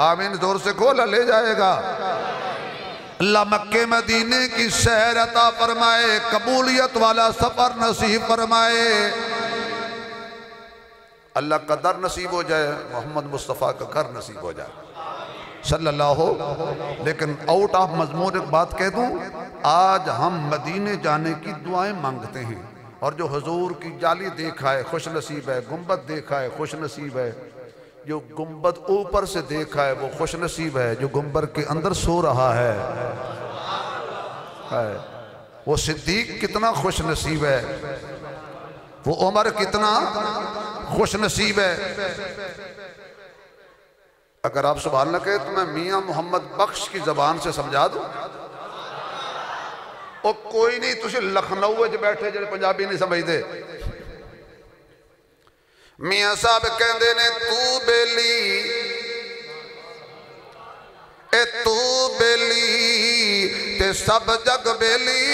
आमीन जोर से खोला, ले जाएगा। अल्लाह मक्के मदीने की सैर अता फरमाए, कबूलियत वाला सफर नसीब फरमाए। अल्लाह का दर नसीब हो जाए, मोहम्मद मुस्तफ़ा का घर नसीब हो जाए सल्लल्लाहु। लेकिन आउट ऑफ मजमून एक बात कह दूं, आज हम मदीने जाने की दुआएं मांगते हैं, और जो हुजूर की जाली देखा है खुश नसीब है, गुंबद देखा है खुश नसीब है, जो गुंबद ऊपर से देखा है वो खुश नसीब है, जो गुंबद के अंदर सो रहा है वो सिद्दीक कितना खुश नसीब है, वो उमर कितना खुश नसीब है। अगर आप सुभान अल्लाह कहे तो मैं मियाँ मोहम्मद बख्श की जबान से समझा दूं। और कोई नहीं, तुझे लखनऊ च बैठे जो पंजाबी नहीं समझते। मियाँ साहब कहते ने तू बेली ए तू बेली ते सब जग बेली,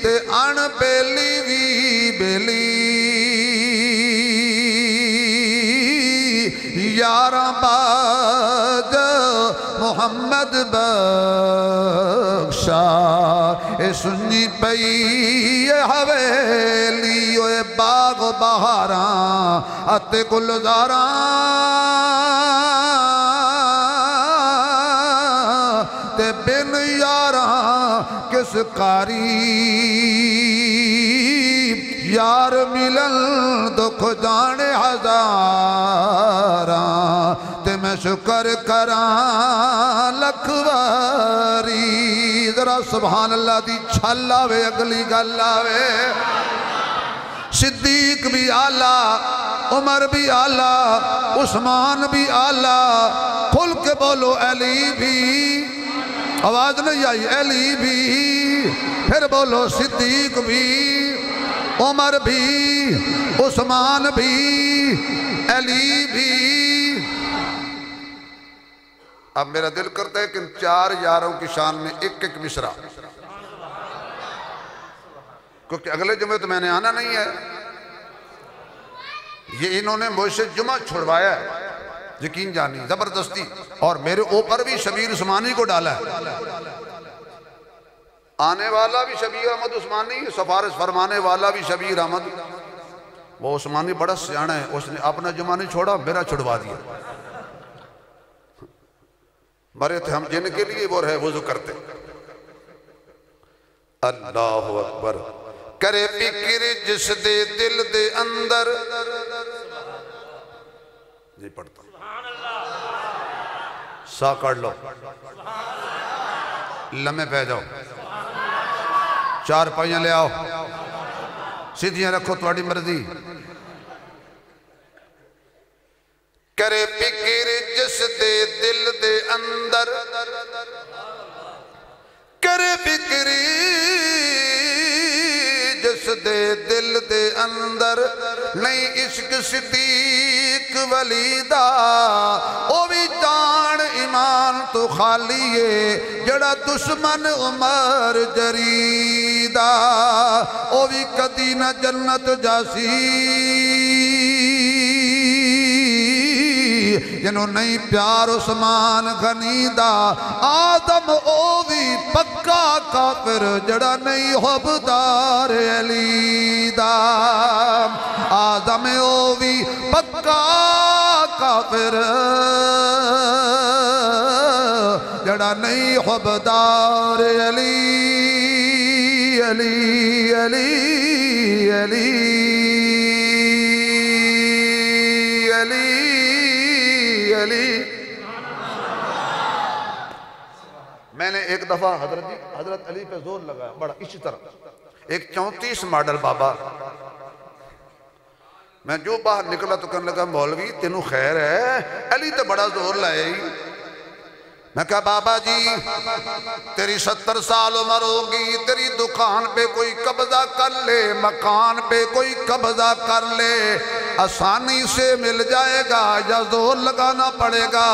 ते अण बेली भी बेली, यारा बाज मोहम्मद बख्शा ए सुन्नी पई हवेली, ओए बाग बहारा अते गुलजारा, ते बिन यारा किस कारी, यार मिलन दुख जाने हजारा, ते मैं शुक्र करा लखवारी। जरा सुभान अल्लाह दी छल आवे, अगली गल आवे। सिद्दीक भी आला, उमर भी आला, उस्मान भी आला। खुल के बोलो अली भी, आवाज नहीं आई, अली भी। फिर बोलो सिद्दीक भी, उमर भी, उस्मान भी, अली भी। अब मेरा दिल करता है कि इन चार यारों की शान में एक एक मिसरा, क्योंकि अगले जुमे तो मैंने आना नहीं है, ये इन्होंने मुझसे जुमा छुड़वाया है, यकीन जानी जबरदस्ती, और मेरे ऊपर भी शबीर उस्मानी को डाला है। आने वाला भी शबीर अहमद उस्मानी, सिफारिश फरमाने वाला भी शबीर अहमद। वो उस्मानी बड़ा सियाना है, उसने अपना जुमा नहीं छोड़ा, मेरा छुड़वा दिया। मरे थे हम जिनके लिए वो रहे वुजू करते। अल्लाह अकबर। करे फिक्र जिस दे दिल दे अंदर, नहीं पढ़ता, सा काट लो, लम्हे पै जाओ, चार पाइयां ले आओ, सीधियां रखो, तुम्हारी मर्जी। करे फिक्र जिस दे दिल दे अंदर, करे फिक्र जिस दे दिल दे अंदर, नहीं इश्क सिद्दीक वलीदा, ओ भी जान ईमान तो खाली है, जड़ा दुश्मन उमर जरीदा, ओ भी कदी न जन्नत जासी, जिन्हों नहीं प्यार उस्मान गनी दा। आदम ओ भी पक्का काफिर जड़ा नहीं हुबदार अली दा। आदम ओ भी पक्का काफिर जड़ा नहीं हुबदार अली अली अली अली अली अली। मैंने एक दफा हजरत अली पे जोर लगाया बड़ा इसी तरह। एक 34 मॉडल बाबा, मैं जो बाहर निकला तो कहने लगा मौलवी तेनू खैर है, अली तो बड़ा जोर लाए। मैं कहा बाबा जी तेरी 70 साल उम्र होगी, तेरी दुकान पे कोई कब्जा कर ले, मकान पे कोई कब्जा कर ले, आसानी से मिल जाएगा या जोर लगाना पड़ेगा?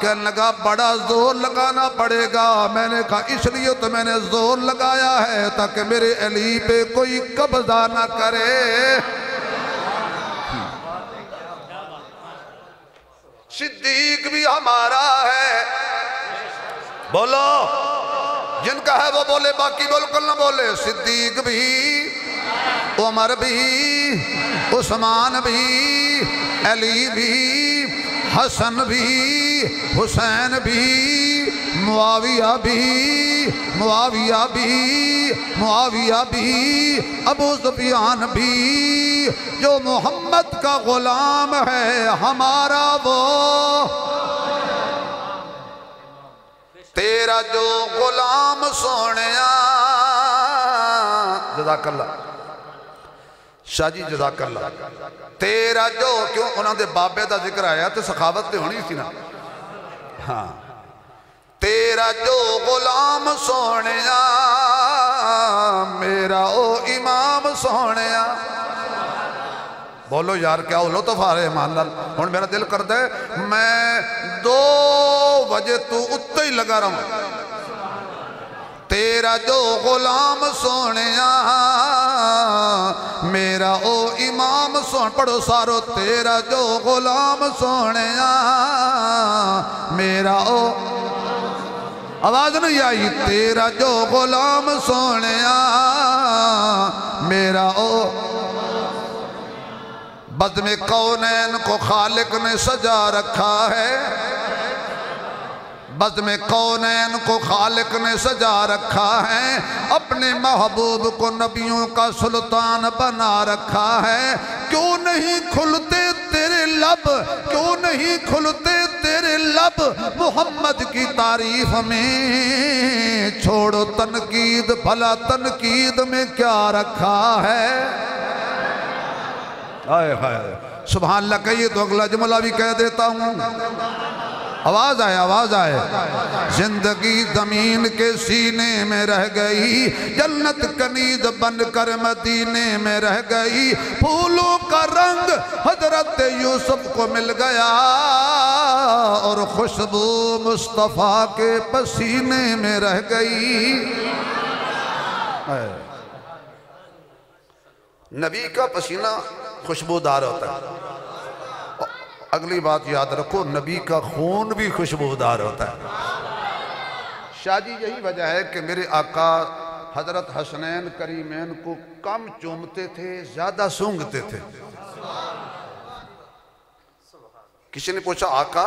कहने लगा बड़ा जोर लगाना पड़ेगा। मैंने कहा इसलिए तो मैंने जोर लगाया है ताकि मेरे अली पे कोई कब्जा ना करे। सिद्दीक भी हमारा है, बोलो जिनका है वो बोले, बाकी बिल्कुल ना बोले। सिद्दीक भी, उमर भी, उस्मान भी, अली भी, हसन भी, हुसैन भी, मुआविया भी, मुआविया भी, मुआविया भी, अबू सुफियान भी। जो मोहम्मद का गुलाम है हमारा वो, तेरा जो गुलाम सोनिया। जज़ाकल्लाह शाह जी, जज़ाकल्लाह। तेरा जो, क्यों उन्होंने बाबे का जिक्र आया तो सखावत तो होनी सी ना। हाँ, तेरा जो गुलाम सोनिया, मेरा ओ इमाम सोनिया। बोलो यार क्या बोलो तो फारे मान लाल। हुण मेरा दिल करता है मैं 2 बजे तू उत्ते ही लगा रहूं। तेरा जो गुलाम सोनिया, मेरा ओ इमाम सोन। पढ़ो सारो, तेरा जो गुलाम सोनिया, मेरा ओ, आवाज नहीं आई। तेरा जो गुलाम सोनिया, मेरा ओ। बज़्म कौनैन को खालिक ने सजा रखा है, बज़्म कौनैन को खालिक ने सजा रखा है। अपने महबूब को नबियों का सुल्तान बना रखा है। क्यों नहीं खुलते तेरे लब, क्यों नहीं खुलते तेरे लब मोहम्मद की तारीफ में? छोड़ो तनकीद, भला तनकीद में क्या रखा है? हाय हाय सुभान अल्लाह कहिए तो अगला जुमला भी कह देता हूँ। आवाज आए, आवाज आए। जिंदगी जमीन के सीने में रह गई, जन्नत कनीज बनकर मदीने में रह गई। फूलों का रंग हजरत यूसुफ को मिल गया और खुशबू मुस्तफा के पसीने में रह गई। नबी का पसीना खुशबूदार होता है। अगली बात याद रखो, नबी का खून भी खुशबूदार होता है। शादी यही वजह है कि मेरे आका हजरत हसनैन करीमैन को कम चूमते थे, ज्यादा सूंघते थे। किसी ने पूछा आका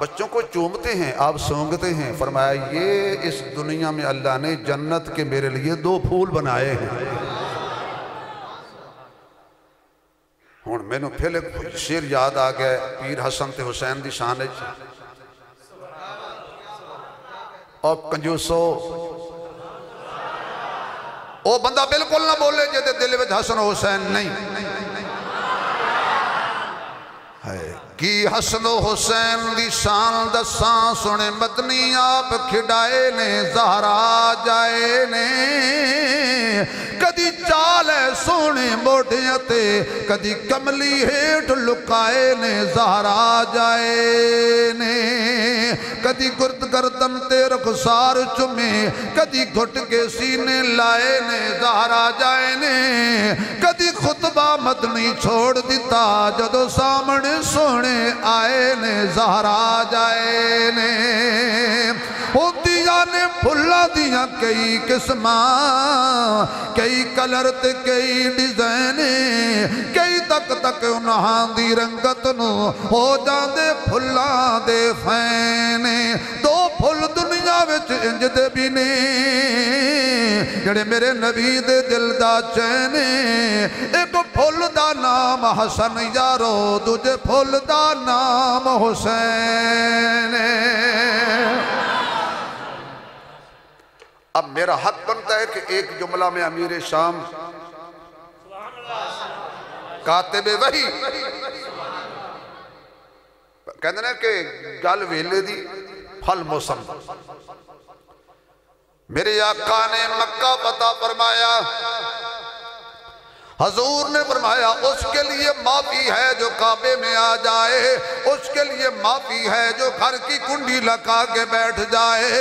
बच्चों को चूमते हैं आप सूंघते हैं? फरमाया ये इस दुनिया में अल्लाह ने जन्नत के मेरे लिए 2 फूल बनाए हैं। हुण मैनू फिर एक शेर याद आ गया, पीर हसन ते हुसैन की शान है। और कंजूसो वो बंदा बिल्कुल ना बोले जिहदे दिल में हसन हुसैन नहीं है। कि हसन हुसैन दी शान दसा सुने मदनी आप खिडाए ने ज़हरा जाए ने। कदी चाल है सोने मोढियां ते कदी कमली हेठ लुकाए ने ज़हरा जाए ने। कदी गुरद गर्दन ते रुखसार चुमे, कदी घुट के सीने लाए ने ज़हरा जाए ने, कदी खुतबा मदनी छोड़ दिता जदों सामने सोने आए ने ज़हरा जाए ने। होतिया ने फुल्ला दिया कई किस्मां, कई कलर ते कई डिजाइन, कई तक तक उन्हां दी रंगत नू हो जांदे फुल्लां दे फैन। दो फुल दुनिया विच इंज दे भी ने जड़े मेरे नबी दे दिल दा चैन। एक फुल दा नाम हसन यारो, दूजे फुल दा नाम हुसैन। अब मेरा हक बनता है कि एक जुमला में अमीर शाम कातिब वही कहते ना कि गल वेले दी फल मौसम। मेरे आका ने मक्का पता फरमाया, हजूर ने फरमाया उसके लिए माफी है जो काबे में आ जाए, उसके लिए माफी है जो घर की कुंडी लगा के बैठ जाए,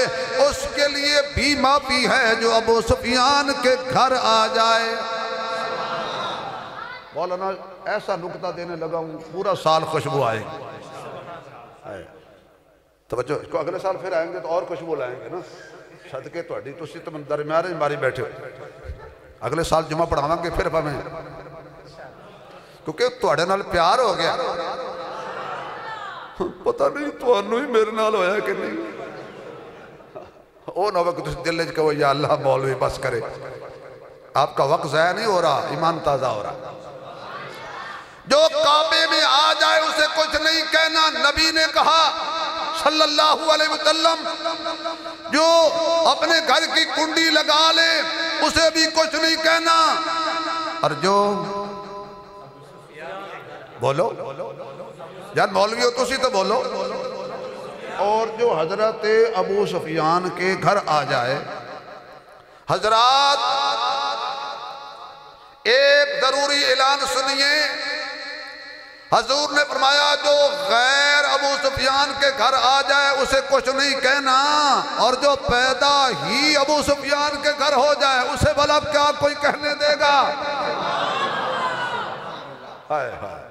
उसके लिए भी माफी है जो अबू सुफियान के घर आ जाए। मौलाना ऐसा नुक्ता देने लगा हूँ पूरा साल खुशबू आएगी। तवज्जो, इसको अगले साल फिर आएंगे तो और खुशबू लाएंगे ना। सदके तुहाडी तुसीं तो दरम्यान मारी बैठे हो, अगले साल जुमा पढ़ावांगे फिर भावें, क्योंकि तुहाडे नाल प्यार हो गया। पता नहीं तुहानू ही मेरे नाल होया कि नहीं। ओ ना हो कि तुसीं दिल च कहो या अल्लाह मौलवी बस करे, आपका वक्त ज़ाया नहीं हो रहा, ईमान ताज़ा हो रहा। जो काबे में आ जाए उसे कुछ नहीं कहना। नबी ने कहा सल्लल्लाहु अलैहि वसल्लम, जो अपने घर की कुंडी लगा ले उसे भी कुछ नहीं कहना। और जो बोलो यार मौलवी हो तुसी तो बोलो। और जो हजरत अबू सुफियान के घर आ जाए, हजरात एक जरूरी ऐलान सुनिए। हजूर ने फरमाया जो गैर अबू सुफियान के घर आ जाए उसे कुछ नहीं कहना, और जो पैदा ही अबू सुफियान के घर हो जाए उसे भला क्या कोई कहने देगा। हाय हाय।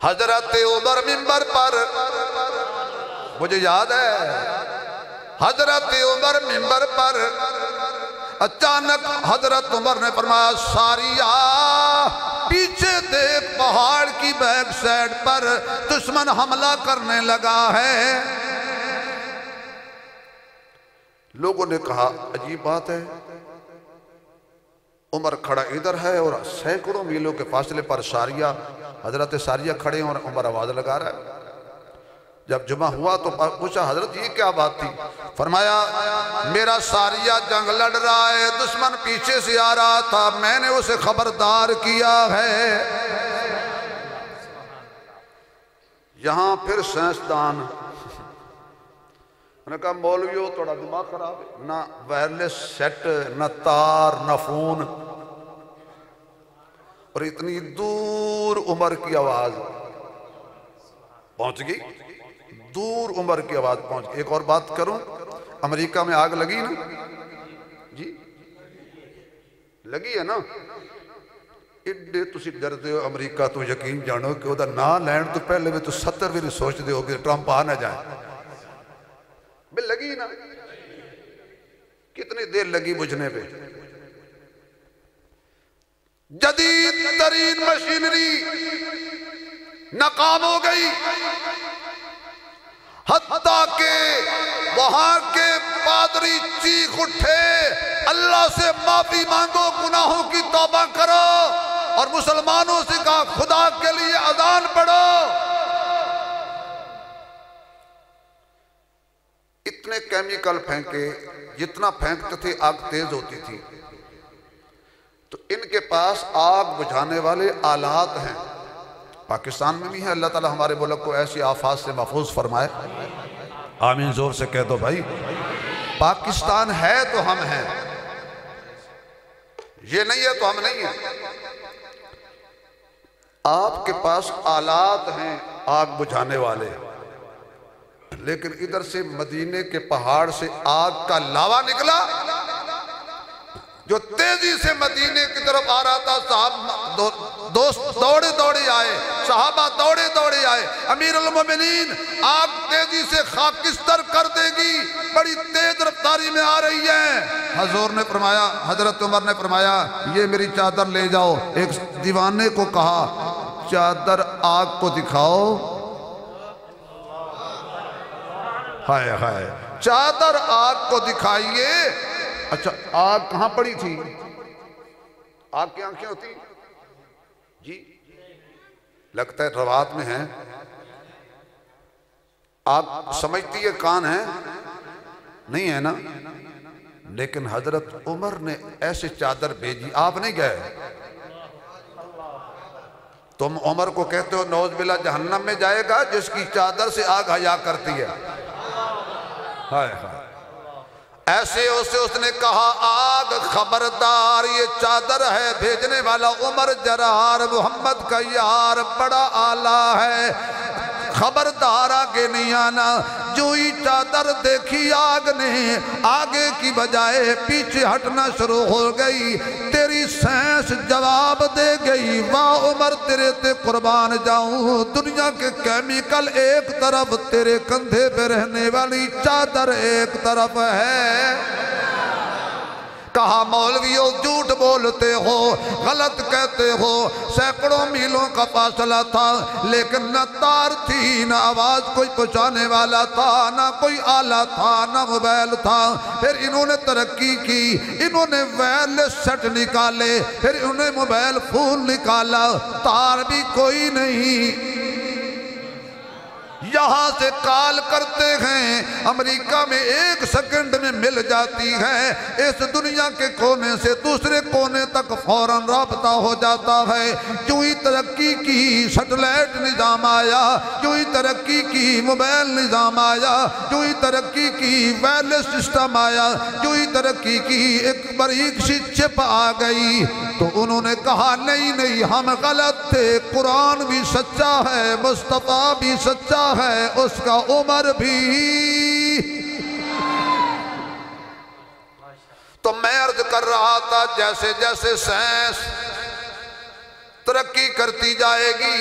हजरत उमर मिंबर पर, मुझे याद है, हजरत उमर मिंबर पर अचानक हजरत उमर ने फरमाया सारिया पीछे देख, पहाड़ की बैक साइड पर दुश्मन हमला करने लगा है। लोगों ने कहा अजीब बात है, उमर खड़ा इधर है और सैकड़ों मीलों के फासले पर सारिया, हजरत सारिया खड़े हैं और उमर आवाज लगा रहा है। जब जुमा हुआ तो पूछा हजरत ये क्या बात थी। फरमाया मेरा सारिया जंग लड़ रहा है, दुश्मन पीछे से आ रहा था, मैंने उसे खबरदार किया है। यहां फिर साइंसदान उन्होंने कहा मौलवियों थोड़ा दिमाग खराब है, ना वायरलेस सेट, ना तार, ना फोन, और इतनी दूर उमर की आवाज पहुंच गई, दूर उमर की आवाज पहुंच गई। एक और बात करूं, अमेरिका में आग लगी ना जी, लगी है ना, इड्डे तुसी डरते हो अमेरिका तो यकीन जानो कि वह ना लैन तो पहले भी तो 70 भी सोचते हो कि ट्रंप आ ना जाए। बे लगी ना, कितनी देर लगी बुझने पे। जदीद तरीन मशीनरी नाकाम हो गई, हत्ता के वहां के पादरी चीख उठे अल्लाह से माफी मांगो, गुनाहों की तौबा करो, और मुसलमानों से कहा खुदा के लिए अजान पढ़ो। इतने केमिकल फेंके, जितना फेंकते थे आग तेज होती थी। तो इनके पास आग बुझाने वाले आलात हैं, पाकिस्तान में भी है। अल्लाह ताला हमारे मुल्क को ऐसी आफात से महफूज फरमाए, आमीन। जोर से कह दो भाई, पाकिस्तान है तो हम हैं, ये नहीं है तो हम नहीं है। आपके पास आलात हैं आग बुझाने वाले, लेकिन इधर से मदीने के पहाड़ से आग का लावा निकला जो तेजी से मदीने की तरफ आ रहा था। साहब दोस्त दौड़े दौड़े आए, सहाबा दौड़े दौड़े आए। अमीरुल मोमिनीन आग तेजी से खाकिस्तर कर देगी, बड़ी तेज रफ्तारी में आ रही है। हजूर ने फरमाया, हजरत उमर ने फरमाया, ये मेरी चादर ले जाओ। एक दीवाने को कहा, चादर आग को दिखाओ। हाय हाय, चादर आग को दिखाइए। अच्छा, आग कहां पड़ी थी? आग की आंखें होती जी, लगता है रवात में है। आग समझती है कान है, नहीं है ना। लेकिन हजरत उमर ने ऐसे चादर भेजी, आप नहीं गए। तुम उमर को कहते हो नौज बिल्ला जहन्नम में जाएगा जिसकी चादर से आग हया करती है। हाय हाय, ऐसे उसे उसने कहा, आग खबरदार, ये चादर है भेजने वाला उमर जरार मोहम्मद का यार बड़ा आला है, खबरदार आगे नहीं आना। जो ही चादर देखी आग ने, आगे की बजाय पीछे हटना शुरू हो गई। तेरी सांस जवाब दे गई, वाह उमर तेरे ते कुर्बान जाऊं। दुनिया के केमिकल एक तरफ, तेरे कंधे पे रहने वाली चादर एक तरफ है। कहा, मौलवियों झूठ बोलते हो, गलत कहते हो। सैकड़ों मीलों का फासला था, लेकिन न तार थी, न आवाज कोई पहुंचाने वाला था, न कोई आला था, न मोबाइल था। फिर इन्होंने तरक्की की, इन्होंने वायरलेस सेट निकाले, फिर इन्होंने मोबाइल फोन निकाला, तार भी कोई नहीं। यहां से कॉल करते हैं, अमेरिका में 1 सेकंड में मिल जाती है। इस दुनिया के कोने से दूसरे कोने तक फौरन राब्ता हो जाता है। जो ही तरक्की की सैटेलाइट निजाम आया, जो ही तरक्की की मोबाइल निजाम आया, जो ही तरक्की की वायरलेस सिस्टम आया, जो ही तरक्की की एक बारीक सी चिप आ गई, तो उन्होंने कहा नहीं नहीं हम गलत थे। कुरान भी सच्चा है, मुस्तफा भी सच्चा है, उसका उमर भी। तो मैं अर्ज कर रहा था, जैसे जैसे साइंस तरक्की करती जाएगी,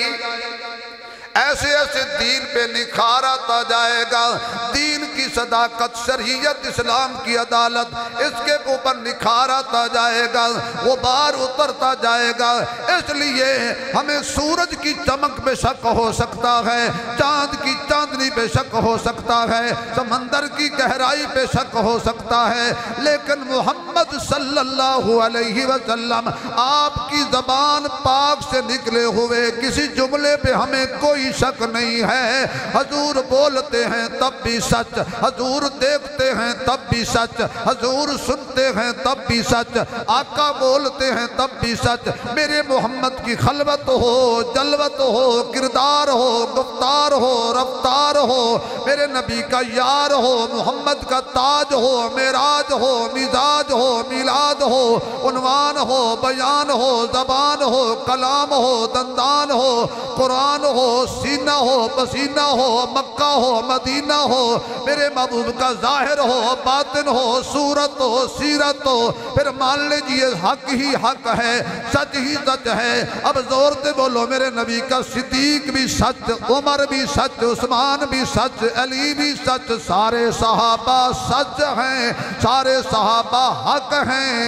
ऐसे ऐसे दीन पे निखार आता जाएगा। दीन की सदाकत, शरीयत, इस्लाम की अदालत, इसके ऊपर निखार आता जाएगा, वो बार उतरता जाएगा। इसलिए हमें सूरज की चमक पे शक हो सकता है, चांद की चांदनी पे शक हो सकता है, समंदर की गहराई पे शक हो सकता है, लेकिन मोहम्मद सल्लल्लाहु अलैहि वसल्लम आपकी ज़बान पाक से निकले हुए किसी जुमले पे हमें कोई शक नहीं है। हजूर बोलते हैं तब भी सच, हजूर देखते हैं तब भी सच, हजूर सुनते हैं तब भी सच, आका बोलते हैं तब भी सच। मेरे मोहम्मद की खलवत हो, जलवत हो, किरदार हो, गुफ्तार हो, रफ्तार हो, मेरे नबी का यार हो, मोहम्मद का ताज हो, मेराज हो, मिजाज हो, मिलाद हो, उन्वान हो, बयान हो, जबान हो, कलाम हो, दंदान हो, कुरान हो, सीना हो, पसीना हो, मक्का हो, मदीना हो, मेरे महबूब का जाहिर हो, बातिन हो, सूरत हो, सीरत हो। फिर मान लीजिए हक ही हक है, सच ही सच है। अब जोर से बोलो, मेरे नबी का सिद्दीक भी सच, उमर भी सच, उस्मान भी सच, अली भी सच, सारे सहाबा सच हैं, सारे सहाबा हक हैं।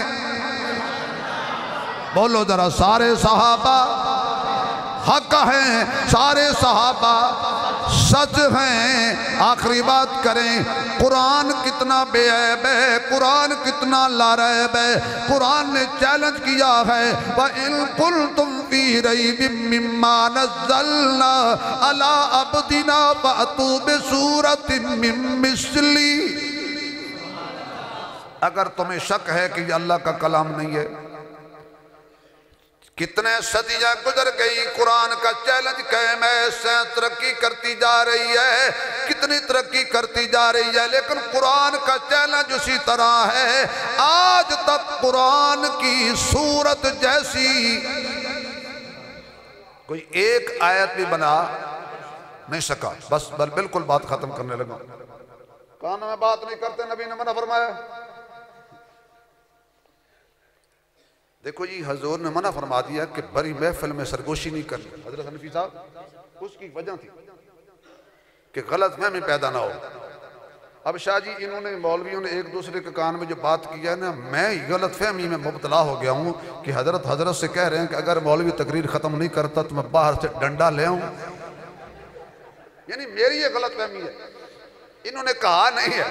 बोलो जरा, सारे सहाबा हक हैं, सारे सहाबा सच हैं। आखिरी बात करें, कुरान कितना बेऐब है, कुरान कितना लारैब है। कुरान ने चैलेंज किया है, व इन कुंतुम फी रैबिम मिम्मा नज़्ज़लना अला अब्दिना फअतू बिसूरतिम मिन मिस्ली। अगर तुम्हें शक है कि अल्लाह का कलाम नहीं है, कितने सदियां गुजर गई, कुरान का चैलेंज कायम है, साइंस तरक्की करती जा रही है, कितनी तरक्की करती जा रही है, लेकिन कुरान का चैलेंज उसी तरह है। आज तक कुरान की सूरत जैसी कोई एक आयत भी बना नहीं सका। बस बिल्कुल बात खत्म करने लगा। कान में बात नहीं करते, नबी ने मना फरमाया। देखो जी, हजूर ने मना फरमा दिया कि बड़ी महफिल में सरगोशी नहीं करनी। हजरत हनफी साहब, उसकी वजह थी कि गलत फहमी पैदा ना हो। अब शाह जी, इन्होंने मौलवियों ने एक दूसरे के कान में जो बात की है ना, मैं गलत फहमी में मुब्तला हो गया हूँ कि हजरत से कह रहे हैं कि अगर मौलवी तकरीर ख़त्म नहीं करता तो मैं बाहर से डंडा ले आऊँ। यानी मेरी ये गलत फहमी है, इन्होंने कहा नहीं है।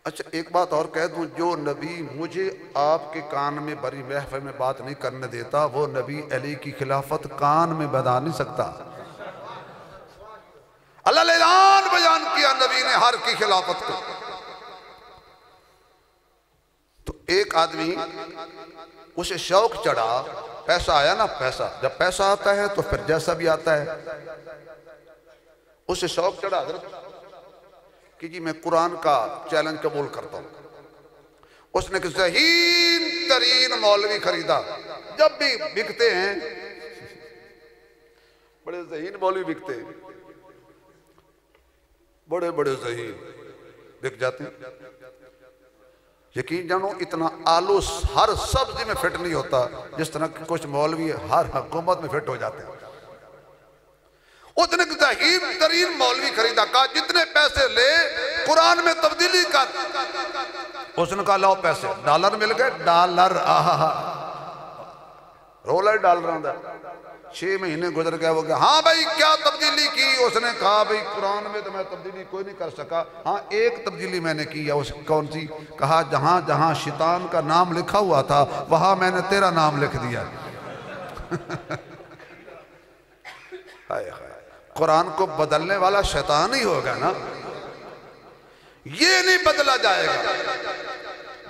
अच्छा, एक बात और कह दूं, जो नबी मुझे आपके कान में बड़ी महफिल में बात नहीं करने देता, वो नबी अली की खिलाफत कान में बता नहीं सकता। अल्लाह ने ऐलान बयान किया नबी ने हर की खिलाफत को। तो एक आदमी, उसे शौक चढ़ा, पैसा आया ना, पैसा जब पैसा आता है तो फिर जैसा भी आता है। उसे शौक चढ़ा कि जी मैं कुरान का चैलेंज कबूल करता हूं। उसने एक ज़हीन तरीन मौलवी खरीदा। जब भी बिकते हैं बड़े ज़हीन मौलवी बिकते हैं, बड़े बड़े ज़हीन बिक जाते हैं। यकीन जानो, इतना आलू हर सब्जी में फिट नहीं होता जिस तरह के कुछ मौलवी हर हुकूमत में फिट हो जाते हैं। उसने ज़हीन तरीन मौलवी खरीदा, कहा जितने पैसे ले कुरान में तब्दीली कर। उसने कहा लाओ पैसे। डॉलर मिल गए, डॉलर, आहा रोलर डॉलर। 6 महीने गुजर गए, वो गया, हाँ भाई क्या तब्दीली की? उसने कहा भाई कुरान में तो मैं तब्दीली कोई नहीं कर सका, हाँ एक तब्दीली मैंने की है। उस कौन सी? कहा जहां जहां शैतान का नाम लिखा हुआ था वहां मैंने तेरा नाम लिख दिया। हाय हाय, कुरान को बदलने वाला शैतान ही होगा ना, ये नहीं बदला जाएगा।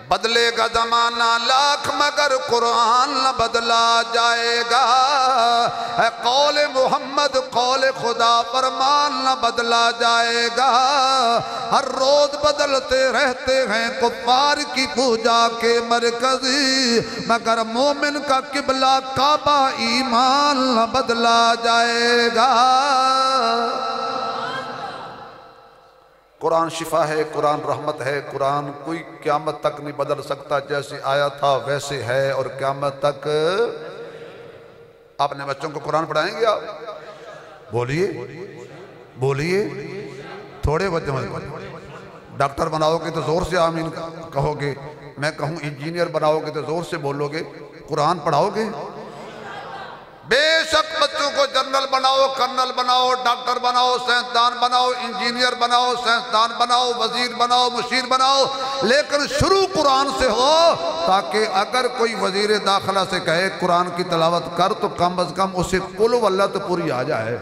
बदलेगा जमाना लाख मगर कुरान न बदला जाएगा। है कौल मोहम्मद कौल खुदा, फरमान न बदला जाएगा। हर रोज बदलते रहते हैं कुफार की पूजा के मरकजी, मगर मोमिन का किबला काबा ईमान न बदला जाएगा। कुरान शिफा है, कुरान रहमत है, कुरान कोई क़यामत तक नहीं बदल सकता। जैसे आया था वैसे है और क़यामत तक। अपने बच्चों को कुरान पढ़ाएंगे आप? बोलिए बोलिए, थोड़े बच्चों में डॉक्टर बनाओगे तो जोर से आमीन कहोगे, मैं कहूँ इंजीनियर बनाओगे तो जोर से बोलोगे। कुरान पढ़ाओगे? बेशक बच्चों को जनरल बनाओ, कर्नल बनाओ, डॉक्टर बनाओ, साइंसदान बनाओ, इंजीनियर बनाओ, साइंसदान बनाओ, वजीर बनाओ, मुशीर बनाओ, लेकिन शुरू कुरान से हो, ताकि अगर कोई वजीर दाखिला से कहे कुरान की तिलावत कर तो कम अज कम उसे कुल वल्लाह तो पूरी आ जाए।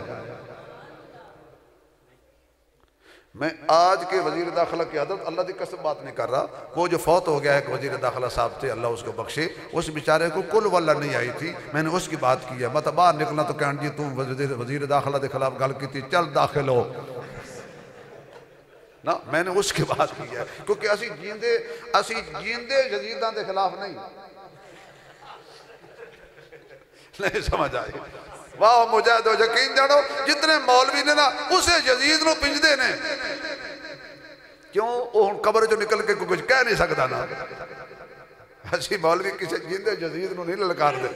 मैं आज के वजीर दाखिला की आदत, अल्लाह की कसम बात नहीं कर रहा, वो जो फौत हो गया एक वजीर दाखिला साहब थे, अल्लाह उसको बख्शे, उस बेचारे को कुल वल्ला नहीं आई थी। मैंने उसकी बात की है, मत बाहर निकलना तो कहना जी तू वजीर दाखिला के खिलाफ गल की थी, चल दाखिल हो ना। मैंने उसकी बात की है, क्योंकि असी जींदे यजीदां के खिलाफ नहीं समझ आए। वाह मुजाहिदो, यकीन जानो जितने मौलवी ने ना उसे यजीद नु पिंजदे ने, क्यों? वो हुण कब्र चो निकल के कुछ कह नहीं सकता ना। असी मौलवी किसी जिंदे यजीद नु नहीं ललकार दे।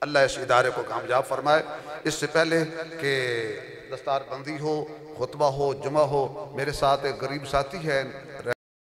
अल्लाह इस इदारे को कामयाब फरमाए। इससे पहले कि दस्तार बंदी हो, खुतबा हो, जुमा हो, मेरे साथ एक गरीब साथी है